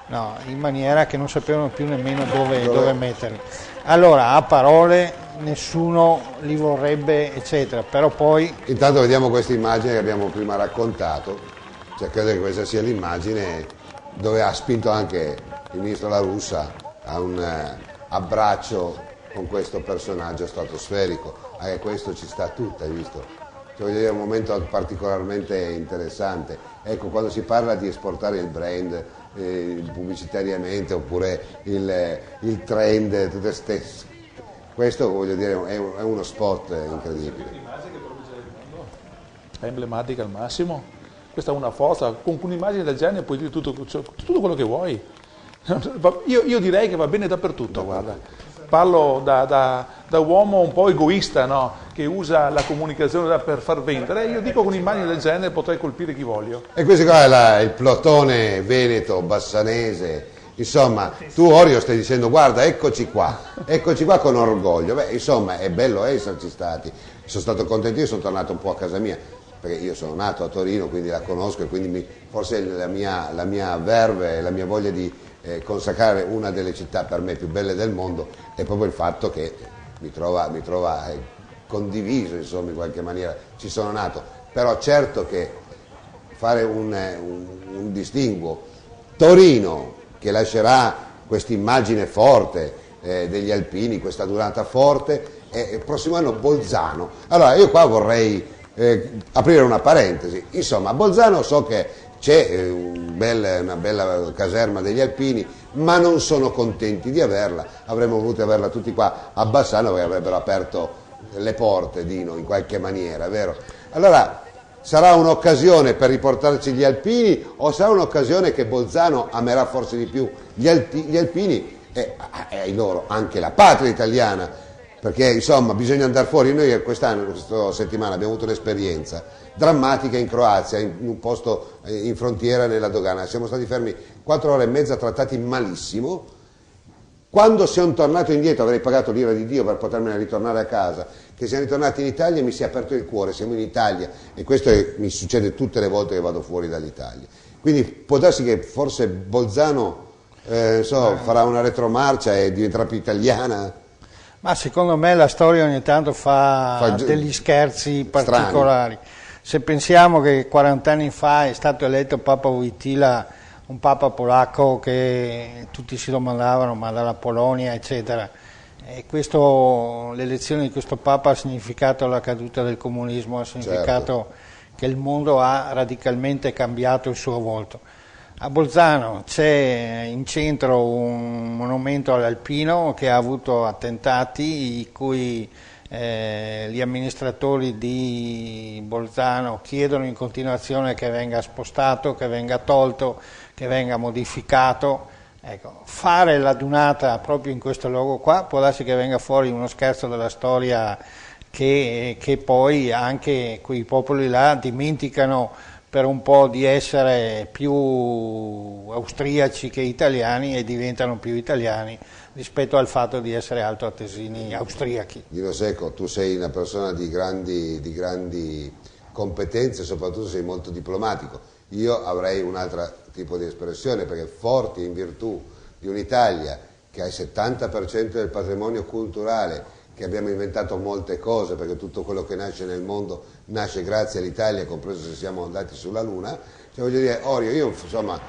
Speaker 3: no, in maniera che non sapevano più nemmeno dove metterli. Allora, a parole nessuno li vorrebbe, eccetera, però poi...
Speaker 2: Intanto vediamo questa immagine che abbiamo prima raccontato, cioè credo che questa sia l'immagine dove ha spinto anche il ministro La Russa a un abbraccio con questo personaggio stratosferico. Anche questo ci sta tutto, hai visto? Cioè, voglio dire, è un momento particolarmente interessante. Ecco, quando si parla di esportare il brand pubblicitariamente, oppure il trend, tutte stesse, questo voglio dire è uno spot incredibile.
Speaker 5: È emblematica al massimo, questa è una forza, con un'immagine del genere puoi dire tutto quello che vuoi. Io direi che va bene dappertutto, guarda. Parlo da uomo un po' egoista, no? Che usa la comunicazione per far vendere. Io dico che un'immagine del genere potrei colpire chi voglio.
Speaker 2: E questo qua è il plotone veneto, bassanese. Insomma, tu Orio stai dicendo guarda, eccoci qua con orgoglio. Beh, insomma, è bello esserci stati. Sono stato contento, io sono tornato un po' a casa mia, perché io sono nato a Torino, quindi la conosco e quindi forse la mia verve, la mia voglia di consacrare una delle città per me più belle del mondo è proprio il fatto che mi trova condiviso, insomma, in qualche maniera ci sono nato. Però certo che fare un distinguo, Torino che lascerà questa immagine forte degli alpini, questa durata forte, e il prossimo anno Bolzano. Allora io qua vorrei aprire una parentesi, insomma a Bolzano so che c'è una bella caserma degli alpini, ma non sono contenti di averla. Avremmo voluto averla tutti qua a Bassano, perché avrebbero aperto le porte, Dino, in qualche maniera, vero? Allora sarà un'occasione per riportarci gli alpini, o sarà un'occasione che Bolzano amerà forse di più gli alpini e ai loro anche la patria italiana, perché insomma bisogna andare fuori. Noi questa settimana abbiamo avuto un'esperienza drammatica in Croazia, in un posto in frontiera nella dogana. Siamo stati fermi 4 ore e mezza, trattati malissimo. Quando siamo tornato indietro, avrei pagato l'ira di Dio per potermene ritornare a casa, che siamo ritornati in Italia mi si è aperto il cuore, siamo in Italia, e questo mi succede tutte le volte che vado fuori dall'Italia. Quindi può darsi che forse Bolzano farà una retromarcia e diventerà più italiana.
Speaker 3: Ma secondo me la storia ogni tanto fa degli scherzi particolari. Strani. Se pensiamo che 40 anni fa è stato eletto Papa Wojtyla, un papa polacco che tutti si domandavano ma dalla Polonia eccetera, e l'elezione di questo papa ha significato la caduta del comunismo, ha significato che il mondo ha radicalmente cambiato il suo volto. A Bolzano c'è in centro un monumento all'alpino che ha avuto attentati, in cui gli amministratori di Bolzano chiedono in continuazione che venga spostato, che venga tolto, che venga modificato. Ecco, fare la dunata proprio in questo luogo qua può darsi che venga fuori uno scherzo della storia che poi anche quei popoli là dimenticano per un po' di essere più austriaci che italiani e diventano più italiani rispetto al fatto di essere altoatesini austriaci.
Speaker 2: Dino Secco, tu sei una persona di grandi competenze, soprattutto sei molto diplomatico. io avrei un altro tipo di espressione, perché forti in virtù di un'Italia che ha il 70% del patrimonio culturale, che abbiamo inventato molte cose, perché tutto quello che nasce nel mondo nasce grazie all'Italia, compreso se siamo andati sulla Luna. Cioè, voglio dire, Orio, io insomma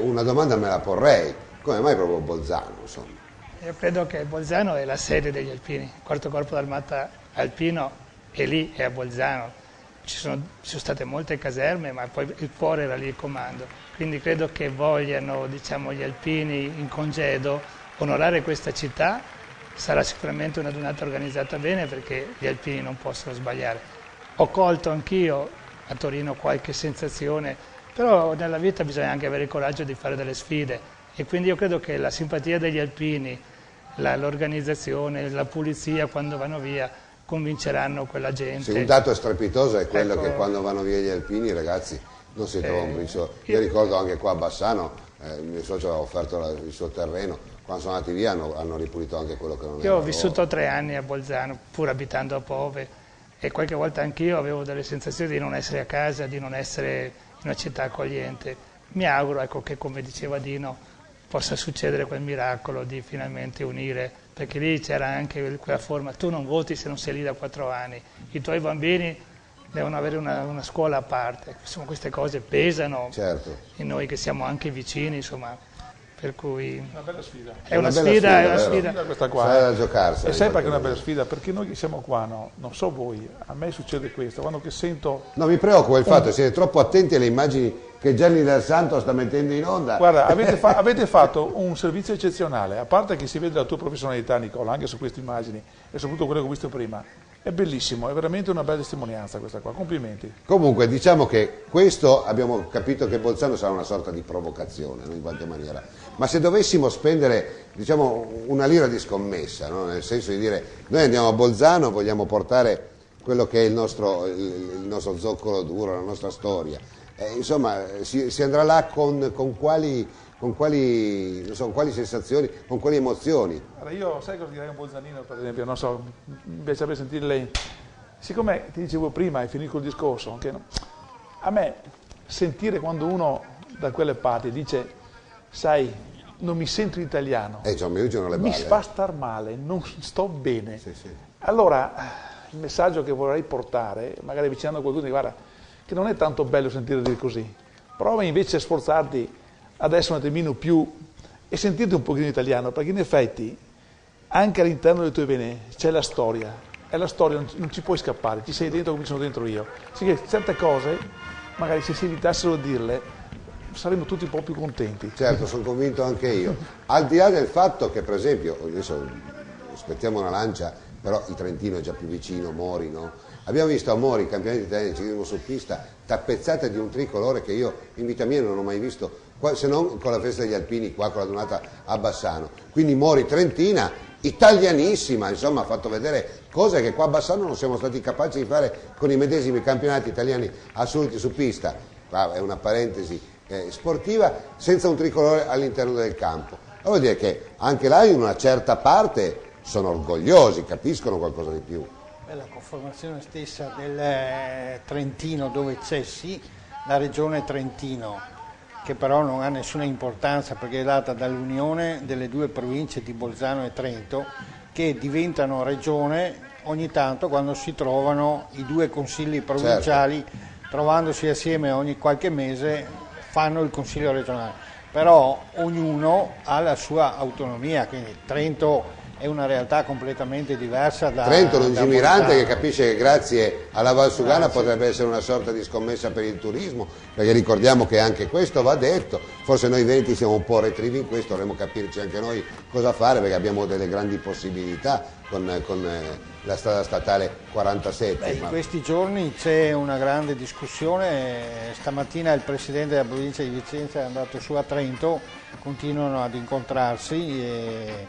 Speaker 2: una domanda me la porrei, come mai proprio Bolzano? Insomma?
Speaker 4: Io credo che Bolzano è la sede degli alpini, il quarto corpo d'armata alpino è lì, è a Bolzano. Ci sono state molte caserme, ma poi il cuore era lì il comando, quindi credo che vogliano, diciamo, gli alpini in congedo onorare questa città. Sarà sicuramente una donata organizzata bene, perché gli alpini non possono sbagliare. Ho colto anch'io a Torino qualche sensazione, però nella vita bisogna anche avere il coraggio di fare delle sfide, e quindi io credo che la simpatia degli alpini, l'organizzazione, la pulizia quando vanno via convinceranno quella gente.
Speaker 2: Sì, un dato strepitoso è quello che quando vanno via gli alpini, ragazzi, non si trova un briciolo. Io ricordo anche qua a Bassano, il mio socio aveva offerto il suo terreno, quando sono andati via hanno ripulito anche quello che non era.
Speaker 4: Io ho vissuto 3 anni a Bolzano, pur abitando a Pove, e qualche volta anch'io avevo delle sensazioni di non essere a casa, di non essere in una città accogliente. Mi auguro, ecco, che, come diceva Dino, possa succedere quel miracolo di finalmente unire, perché lì c'era anche quella forma: tu non voti se non sei lì da 4 anni, i tuoi bambini devono avere una scuola a parte. Insomma, queste cose pesano,
Speaker 2: certo,
Speaker 4: in noi che siamo anche vicini, insomma. Per cui
Speaker 5: una bella sfida.
Speaker 4: È una sfida, è una sfida.
Speaker 5: Questa qua.
Speaker 2: Da giocarsi.
Speaker 5: E sai perché è una bella sfida? Perché noi che siamo qua, no? Non so voi, a me succede questo, quando che sento...
Speaker 2: No, mi preoccupa il fatto che siete troppo attenti alle immagini che Gianni Del Santo sta mettendo in onda.
Speaker 5: Guarda, avete fatto un servizio eccezionale, a parte che si vede la tua professionalità, Nicola, anche su queste immagini, e soprattutto quello che ho visto prima. È bellissimo, è veramente una bella testimonianza questa qua, complimenti.
Speaker 2: Comunque diciamo che questo abbiamo capito che Bolzano sarà una sorta di provocazione, no? In qualche maniera, ma se dovessimo spendere, diciamo, una lira di scommessa, no? Nel senso di dire noi andiamo a Bolzano, vogliamo portare quello che è il nostro zoccolo duro, la nostra storia, insomma si andrà là con quali sensazioni, con quali emozioni?
Speaker 5: Allora io, sai cosa direi a un bolzanino, per esempio, non so, mi piacerebbe sentire lei, siccome ti dicevo prima, e finito il discorso, che a me sentire quando uno da quelle parti dice, sai, non mi sento italiano, mi fa star male, non sto bene,
Speaker 2: sì, sì.
Speaker 5: Allora il messaggio che vorrei portare, magari avvicinando a qualcuno, guarda, che non è tanto bello sentire dire così, prova invece a sforzarti ad essere un attimino più e sentirti un pochino italiano, perché in effetti anche all'interno delle tue vene c'è la storia, e la storia non ci puoi scappare, ci sei dentro come ci sono dentro io. Sì, che certe cose, magari se si evitassero di dirle, saremmo tutti un po' più contenti.
Speaker 2: Certo, sono convinto anche io. Al di là del fatto che, per esempio, adesso aspettiamo una lancia, però il Trentino è già più vicino, Mori, no? Abbiamo visto a Mori, campionati italiani di ciclismo su pista, tappezzate di un tricolore che io in vita mia non ho mai visto, se non con la festa degli alpini qua, con la donata a Bassano. Quindi Mori Trentina, italianissima, insomma ha fatto vedere cose che qua a Bassano non siamo stati capaci di fare con i medesimi campionati italiani assoluti su pista. Qua è una parentesi sportiva, senza un tricolore all'interno del campo. Vuol dire che anche là in una certa parte sono orgogliosi, capiscono qualcosa di più.
Speaker 3: La conformazione stessa del Trentino, dove c'è sì la regione Trentino, che però non ha nessuna importanza perché è data dall'unione delle 2 province di Bolzano e Trento, che diventano regione ogni tanto quando si trovano i 2 consigli provinciali, certo. Trovandosi assieme ogni qualche mese fanno il consiglio regionale, però ognuno ha la sua autonomia, quindi Trento è una realtà completamente diversa da
Speaker 2: Trento, lungimirante,
Speaker 3: Bolzano,
Speaker 2: che capisce che grazie alla Valsugana potrebbe essere una sorta di scommessa per il turismo, perché ricordiamo che anche questo va detto, forse noi veneti siamo un po' retrivi in questo, dovremmo capirci anche noi cosa fare, perché abbiamo delle grandi possibilità con la strada statale 47.
Speaker 3: In questi giorni c'è una grande discussione, stamattina il presidente della provincia di Vicenza è andato su a Trento, continuano ad incontrarsi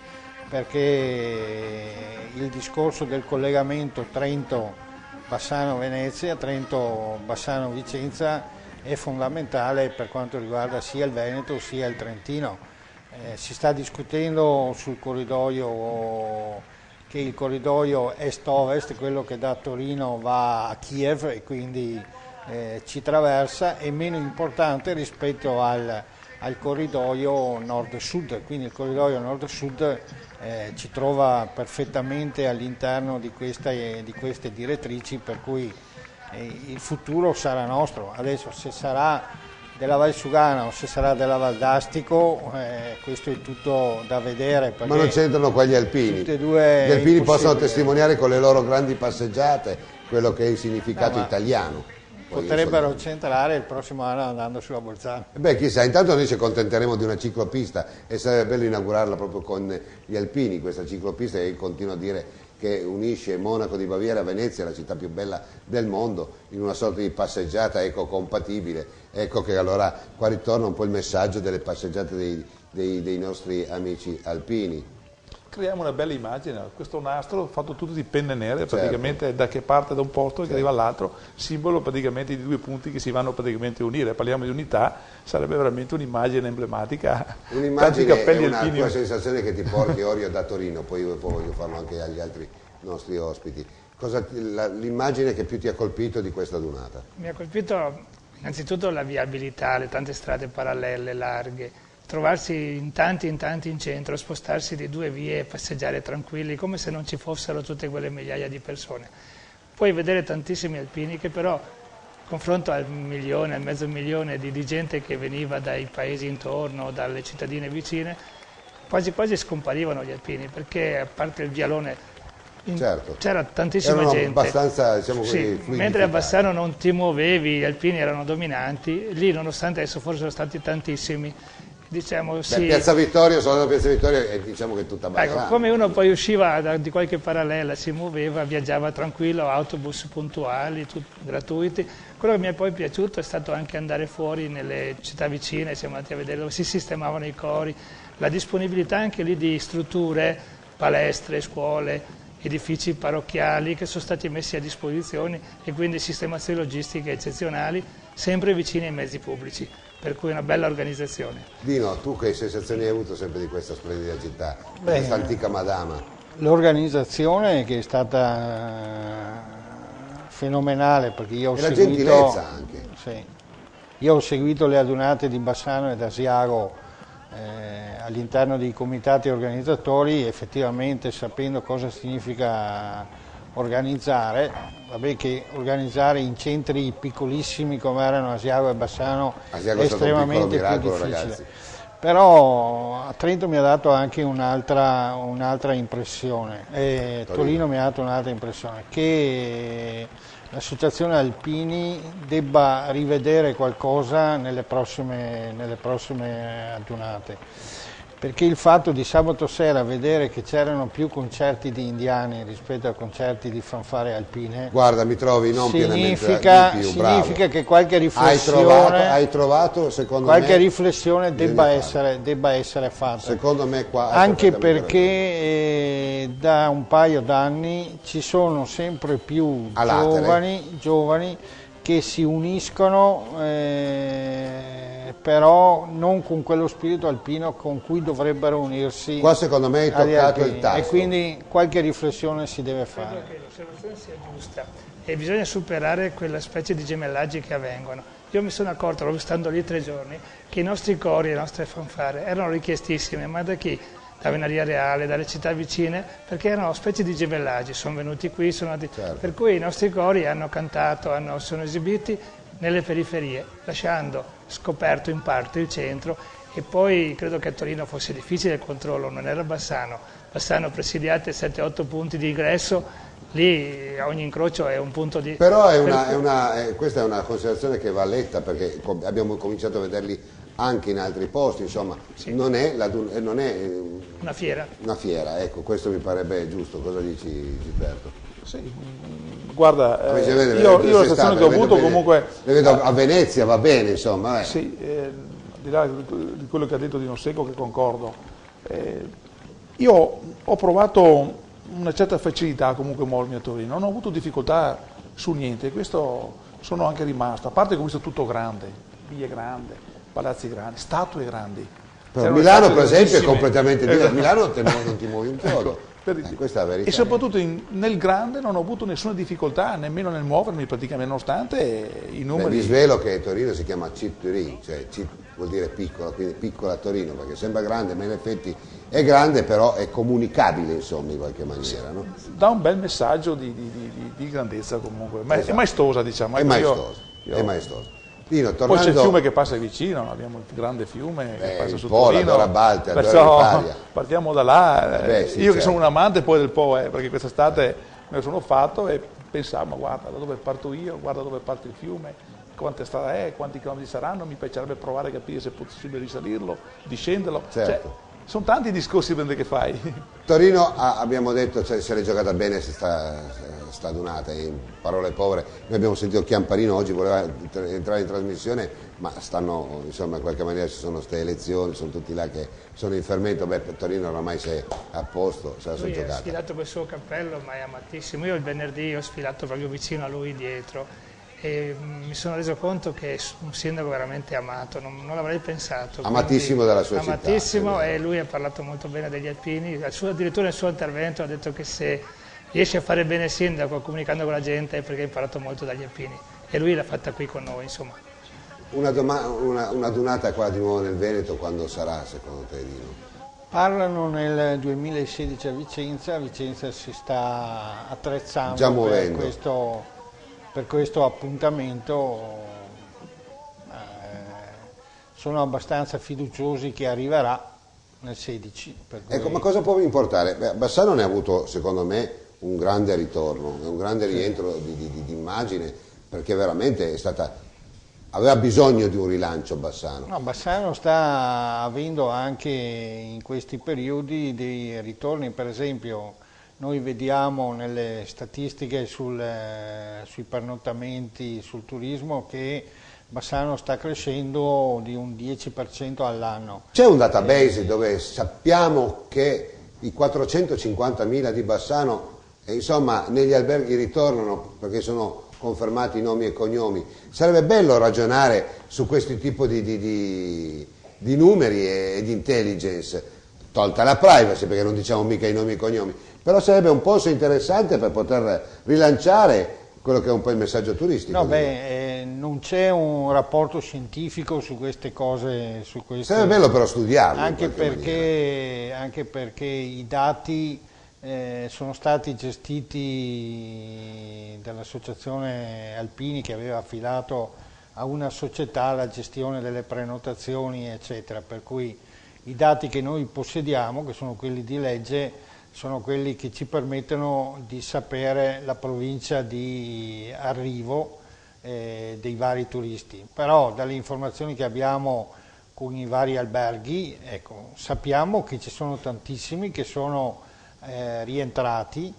Speaker 3: perché il discorso del collegamento Trento-Bassano-Venezia, Trento-Bassano-Vicenza è fondamentale per quanto riguarda sia il Veneto sia il Trentino. Si sta discutendo sul corridoio, che il corridoio est-ovest, quello che da Torino va a Kiev, e quindi ci traversa è meno importante rispetto al corridoio nord-sud, quindi il corridoio nord-sud ci trova perfettamente all'interno di queste direttrici, per cui il futuro sarà nostro. Adesso se sarà della Val Sugana o se sarà della Val d'Astico, questo è tutto da vedere.
Speaker 2: Ma non c'entrano qua gli alpini. Gli alpini possono testimoniare con le loro grandi passeggiate quello che è il significato italiano.
Speaker 3: Potrebbero centrare il prossimo anno andando sulla Bolzano.
Speaker 2: Beh, chissà, intanto noi ci accontenteremo di una ciclopista e sarebbe bello inaugurarla proprio con gli alpini, questa ciclopista che continuo a dire che unisce Monaco di Baviera a Venezia, la città più bella del mondo, in una sorta di passeggiata ecocompatibile. Ecco che allora qua ritorna un po' il messaggio delle passeggiate dei nostri amici alpini.
Speaker 5: Creiamo una bella immagine, questo nastro fatto tutto di penne nere, praticamente da che parte da un posto che arriva all'altro, simbolo praticamente di due punti che si vanno praticamente a unire. Parliamo di unità, sarebbe veramente un'immagine emblematica.
Speaker 2: Un'immagine è una tua sensazione che ti porti Orio da Torino, poi voglio farlo anche agli altri nostri ospiti. L'immagine che più ti ha colpito di questa dunata?
Speaker 4: Mi ha colpito innanzitutto la viabilità, le tante strade parallele, larghe. Trovarsi in tanti in centro, spostarsi di 2 vie e passeggiare tranquilli come se non ci fossero tutte quelle migliaia di persone. Poi vedere tantissimi alpini che però, confronto al milione, al mezzo milione di gente che veniva dai paesi intorno, dalle cittadine vicine, quasi scomparivano gli alpini, perché a parte il vialone c'era tantissima gente.
Speaker 2: Abbastanza, diciamo così,
Speaker 4: mentre a Bassano non ti muovevi, gli alpini erano dominanti, lì nonostante adesso forse sono stati tantissimi. Diciamo, sì.
Speaker 2: Piazza Vittorio, sono Piazza Vittorio e diciamo che è tutta Bassano.
Speaker 4: Ecco, come uno poi usciva di qualche parallela, si muoveva, viaggiava tranquillo, autobus puntuali, gratuiti. Quello che mi è poi piaciuto è stato anche andare fuori nelle città vicine, siamo andati a vedere dove si sistemavano i cori, la disponibilità anche lì di strutture, palestre, scuole, edifici parrocchiali che sono stati messi a disposizione e quindi sistemazioni logistiche eccezionali, sempre vicini ai mezzi pubblici. Per cui una bella organizzazione.
Speaker 2: Dino, tu che sensazioni hai avuto sempre di questa splendida città, questa antica madama?
Speaker 3: L'organizzazione che è stata fenomenale, perché io ho
Speaker 2: la gentilezza anche.
Speaker 3: Sì, io ho seguito le adunate di Bassano e d'Asiago all'interno dei comitati organizzatori, effettivamente sapendo cosa significa organizzare, vabbè che organizzare in centri piccolissimi come erano Asiago e Bassano è estremamente più difficile. Ragazzi. Però a Trento mi ha dato anche un'altra impressione, Torino mi ha dato un'altra impressione, che l'associazione Alpini debba rivedere qualcosa nelle prossime adunate. Perché il fatto di sabato sera vedere che c'erano più concerti di indiani rispetto a concerti di fanfare alpine,
Speaker 2: guarda, mi trovi non
Speaker 3: significa che qualche riflessione
Speaker 2: hai trovato secondo
Speaker 3: qualche
Speaker 2: me,
Speaker 3: riflessione debba essere fatta.
Speaker 2: Secondo me qua
Speaker 3: anche perché da un paio d'anni ci sono sempre più giovani che si uniscono, però non con quello spirito alpino con cui dovrebbero unirsi.
Speaker 2: Qua secondo me hai toccato il tasto.
Speaker 3: E quindi qualche riflessione si deve fare.
Speaker 4: Credo che l'osservazione sia giusta e bisogna superare quella specie di gemellaggi che avvengono. Io mi sono accorto, proprio stando lì 3 giorni, che i nostri cori, le nostre fanfare erano richiestissime, ma da chi? Da Venaria Reale, dalle città vicine, perché erano specie di gemellaggi, sono venuti qui, per cui i nostri cori hanno cantato, sono esibiti nelle periferie, lasciando scoperto in parte il centro, e poi credo che a Torino fosse difficile il controllo, non era Bassano presidiate 7-8 punti di ingresso, lì ogni incrocio è un punto di...
Speaker 2: Però questa è una considerazione che va letta, perché abbiamo cominciato a vederli anche in altri posti, insomma, sì. non è
Speaker 4: una fiera.
Speaker 2: Una fiera, ecco, questo mi parebbe giusto. Cosa dici, Gilberto?
Speaker 5: Sì, guarda, io la sensazione che ho avuto comunque...
Speaker 2: Le vedo a Venezia, va bene, insomma.
Speaker 5: Sì, di là di quello che ha detto Dino Secco, che concordo. Io ho provato una certa facilità comunque a muovermi a Torino, non ho avuto difficoltà su niente, questo sono anche rimasto, a parte che ho visto tutto grande, vie grandi, palazzi grandi, statue grandi.
Speaker 2: Però Milano per esempio è completamente diverso, Milano non ti muovi un chiodo. Questa è la verità.
Speaker 5: E soprattutto nel grande non ho avuto nessuna difficoltà, nemmeno nel muovermi praticamente, nonostante i numeri.
Speaker 2: Vi svelo che Torino si chiama Cheap Turin, cioè cheap vuol dire piccola, quindi piccola Torino, perché sembra grande, ma in effetti è grande, però è comunicabile, insomma, in qualche maniera. No?
Speaker 5: Dà un bel messaggio di grandezza comunque, ma
Speaker 2: Esatto.
Speaker 5: è maestosa, diciamo.
Speaker 2: È
Speaker 5: Ecco,
Speaker 2: maestoso,
Speaker 5: io-
Speaker 2: è maestoso. Dino,
Speaker 5: Poi c'è il
Speaker 2: tornando...
Speaker 5: fiume che passa vicino, abbiamo il grande fiume che passa
Speaker 2: il
Speaker 5: su
Speaker 2: Po, la
Speaker 5: Torino,
Speaker 2: Dora Baltea, la Dora
Speaker 5: perciò
Speaker 2: Riparia.
Speaker 5: partiamo da là.
Speaker 2: Sì,
Speaker 5: Io
Speaker 2: certo.
Speaker 5: che sono un amante poi del Po, perché quest'estate me lo sono fatto e pensavo, ma guarda da dove parto io, guarda dove parte il fiume, quante strade è, quanti chilometri saranno, mi piacerebbe provare a capire se è possibile risalirlo, discenderlo.
Speaker 2: Certo.
Speaker 5: Cioè, sono tanti i discorsi che fai.
Speaker 2: Torino, abbiamo detto, cioè, se l'è giocata bene sta adunata, in parole povere. Noi abbiamo sentito Chiamparino oggi, voleva entrare in trasmissione, ma stanno, insomma, in qualche maniera ci sono queste elezioni, sono tutti là che sono in fermento. Beh, per Torino oramai sei a posto, se la sono
Speaker 4: Lui è
Speaker 2: giocata.
Speaker 4: sfilato col suo cappello, ma è amatissimo. Io il venerdì ho sfilato proprio vicino a lui dietro e mi sono reso conto che è un sindaco veramente amato, non l'avrei pensato.
Speaker 2: Amatissimo dalla sua città.
Speaker 4: Amatissimo, e lui ha parlato molto bene degli alpini, addirittura nel suo intervento ha detto che se riesce a fare bene il sindaco comunicando con la gente è perché ha imparato molto dagli alpini, e lui l'ha fatta qui con noi, insomma.
Speaker 2: Una dunata qua di nuovo nel Veneto, quando sarà secondo te, Dino?
Speaker 3: Parlano nel 2016 a Vicenza si sta attrezzando
Speaker 2: Già muovendo.
Speaker 3: per questo appuntamento. Sono abbastanza fiduciosi che arriverà nel 16.
Speaker 2: Ecco, ma cosa può importare? Beh, Bassano ne ha avuto, secondo me, un grande ritorno, un grande rientro di immagine, perché veramente aveva bisogno di un rilancio Bassano.
Speaker 3: No, Bassano sta avendo anche in questi periodi dei ritorni, per esempio noi vediamo nelle statistiche sui pernottamenti, sul turismo, che Bassano sta crescendo di un 10% all'anno.
Speaker 2: C'è un database dove sappiamo che i 450.000 di Bassano, insomma, negli alberghi ritornano perché sono confermati i nomi e cognomi. Sarebbe bello ragionare su questi tipi di numeri e di intelligence, tolta la privacy perché non diciamo mica i nomi e cognomi, però sarebbe un polso interessante per poter rilanciare quello che è un po' il messaggio turistico.
Speaker 3: No, non c'è un rapporto scientifico su queste cose.
Speaker 2: Sarebbe bello però studiarlo.
Speaker 3: Anche perché i dati sono stati gestiti dall'associazione Alpini, che aveva affidato a una società la gestione delle prenotazioni, eccetera, per cui i dati che noi possediamo, che sono quelli di legge, sono quelli che ci permettono di sapere la provincia di arrivo dei vari turisti. Però dalle informazioni che abbiamo con i vari alberghi, ecco, sappiamo che ci sono tantissimi che sono rientrati,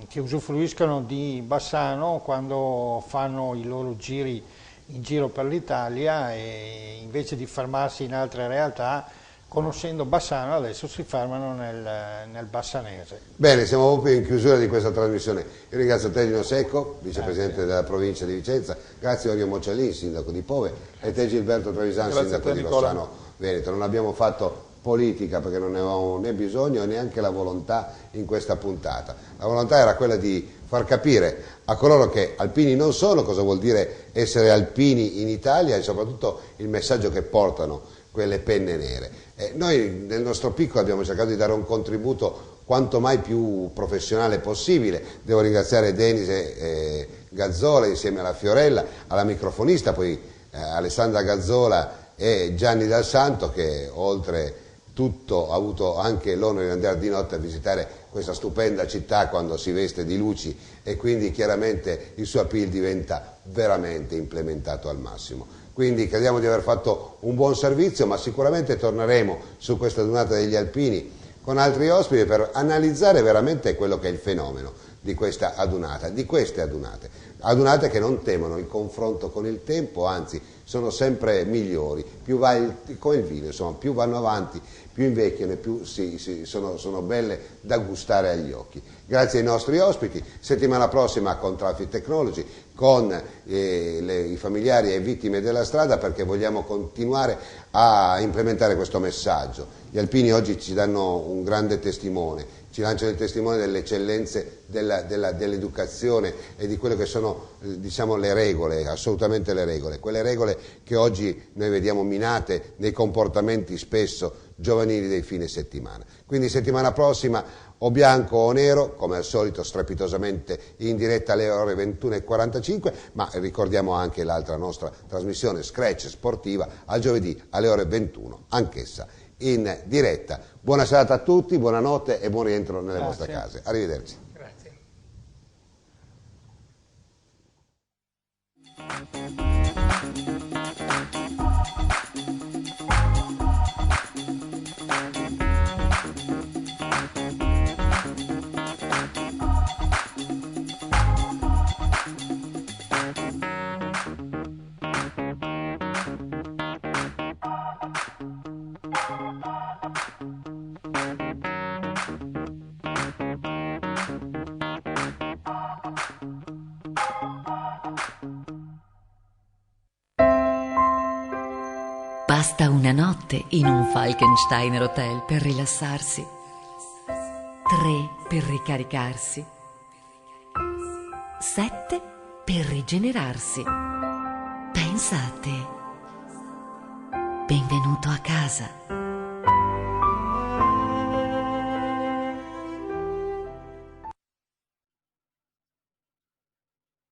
Speaker 3: che usufruiscono di Bassano quando fanno i loro giri in giro per l'Italia, e invece di fermarsi in altre realtà, conoscendo Bassano, adesso si fermano nel bassanese.
Speaker 2: Bene, siamo proprio in chiusura di questa trasmissione. Io ringrazio te, Dino Secco, vicepresidente della provincia di Vicenza, grazie a Orio Moccialin, sindaco di Pove, e te Gilberto Trevisan,
Speaker 5: Grazie
Speaker 2: sindaco
Speaker 5: a te,
Speaker 2: di
Speaker 5: Nicola.
Speaker 2: Bassano Veneto. Non abbiamo fatto politica perché non ne avevamo né bisogno e neanche la volontà in questa puntata. La volontà era quella di far capire a coloro che alpini non sono cosa vuol dire essere alpini in Italia, e soprattutto il messaggio che portano quelle penne nere. Noi nel nostro piccolo abbiamo cercato di dare un contributo quanto mai più professionale possibile. Devo ringraziare Denise Gazzola insieme alla Fiorella, alla microfonista, poi Alessandra Gazzola e Gianni Dal Santo, che oltre tutto ha avuto anche l'onore di andare di notte a visitare questa stupenda città quando si veste di luci, e quindi chiaramente il suo appeal diventa veramente implementato al massimo. Quindi crediamo di aver fatto un buon servizio, ma sicuramente torneremo su questa giornata degli alpini con altri ospiti per analizzare veramente quello che è il fenomeno di questa adunata, di queste adunate che non temono il confronto con il tempo, anzi sono sempre migliori, più va come il vino, insomma, più vanno avanti, più invecchiano e più sono belle da gustare agli occhi. Grazie ai nostri ospiti, settimana prossima con Traffic Technology, con i familiari e vittime della strada, perché vogliamo continuare a implementare questo messaggio. Gli alpini oggi ci danno un grande testimone ci lanciano il testimone delle eccellenze dell'educazione e di quelle che sono diciamo le regole, assolutamente le regole, quelle regole che oggi noi vediamo minate nei comportamenti spesso giovanili dei fine settimana. Quindi settimana prossima o bianco o nero, come al solito strepitosamente in diretta alle ore 21:45, ma ricordiamo anche l'altra nostra trasmissione Scratch sportiva al giovedì alle ore 21, anch'essa in diretta. Buona serata a tutti, buonanotte e buon rientro nelle vostre case. Arrivederci.
Speaker 4: Grazie.
Speaker 11: Basta una notte in un Falkensteiner Hotel per rilassarsi, 3 per ricaricarsi, 7 per rigenerarsi. Pensa a te. Benvenuto a casa.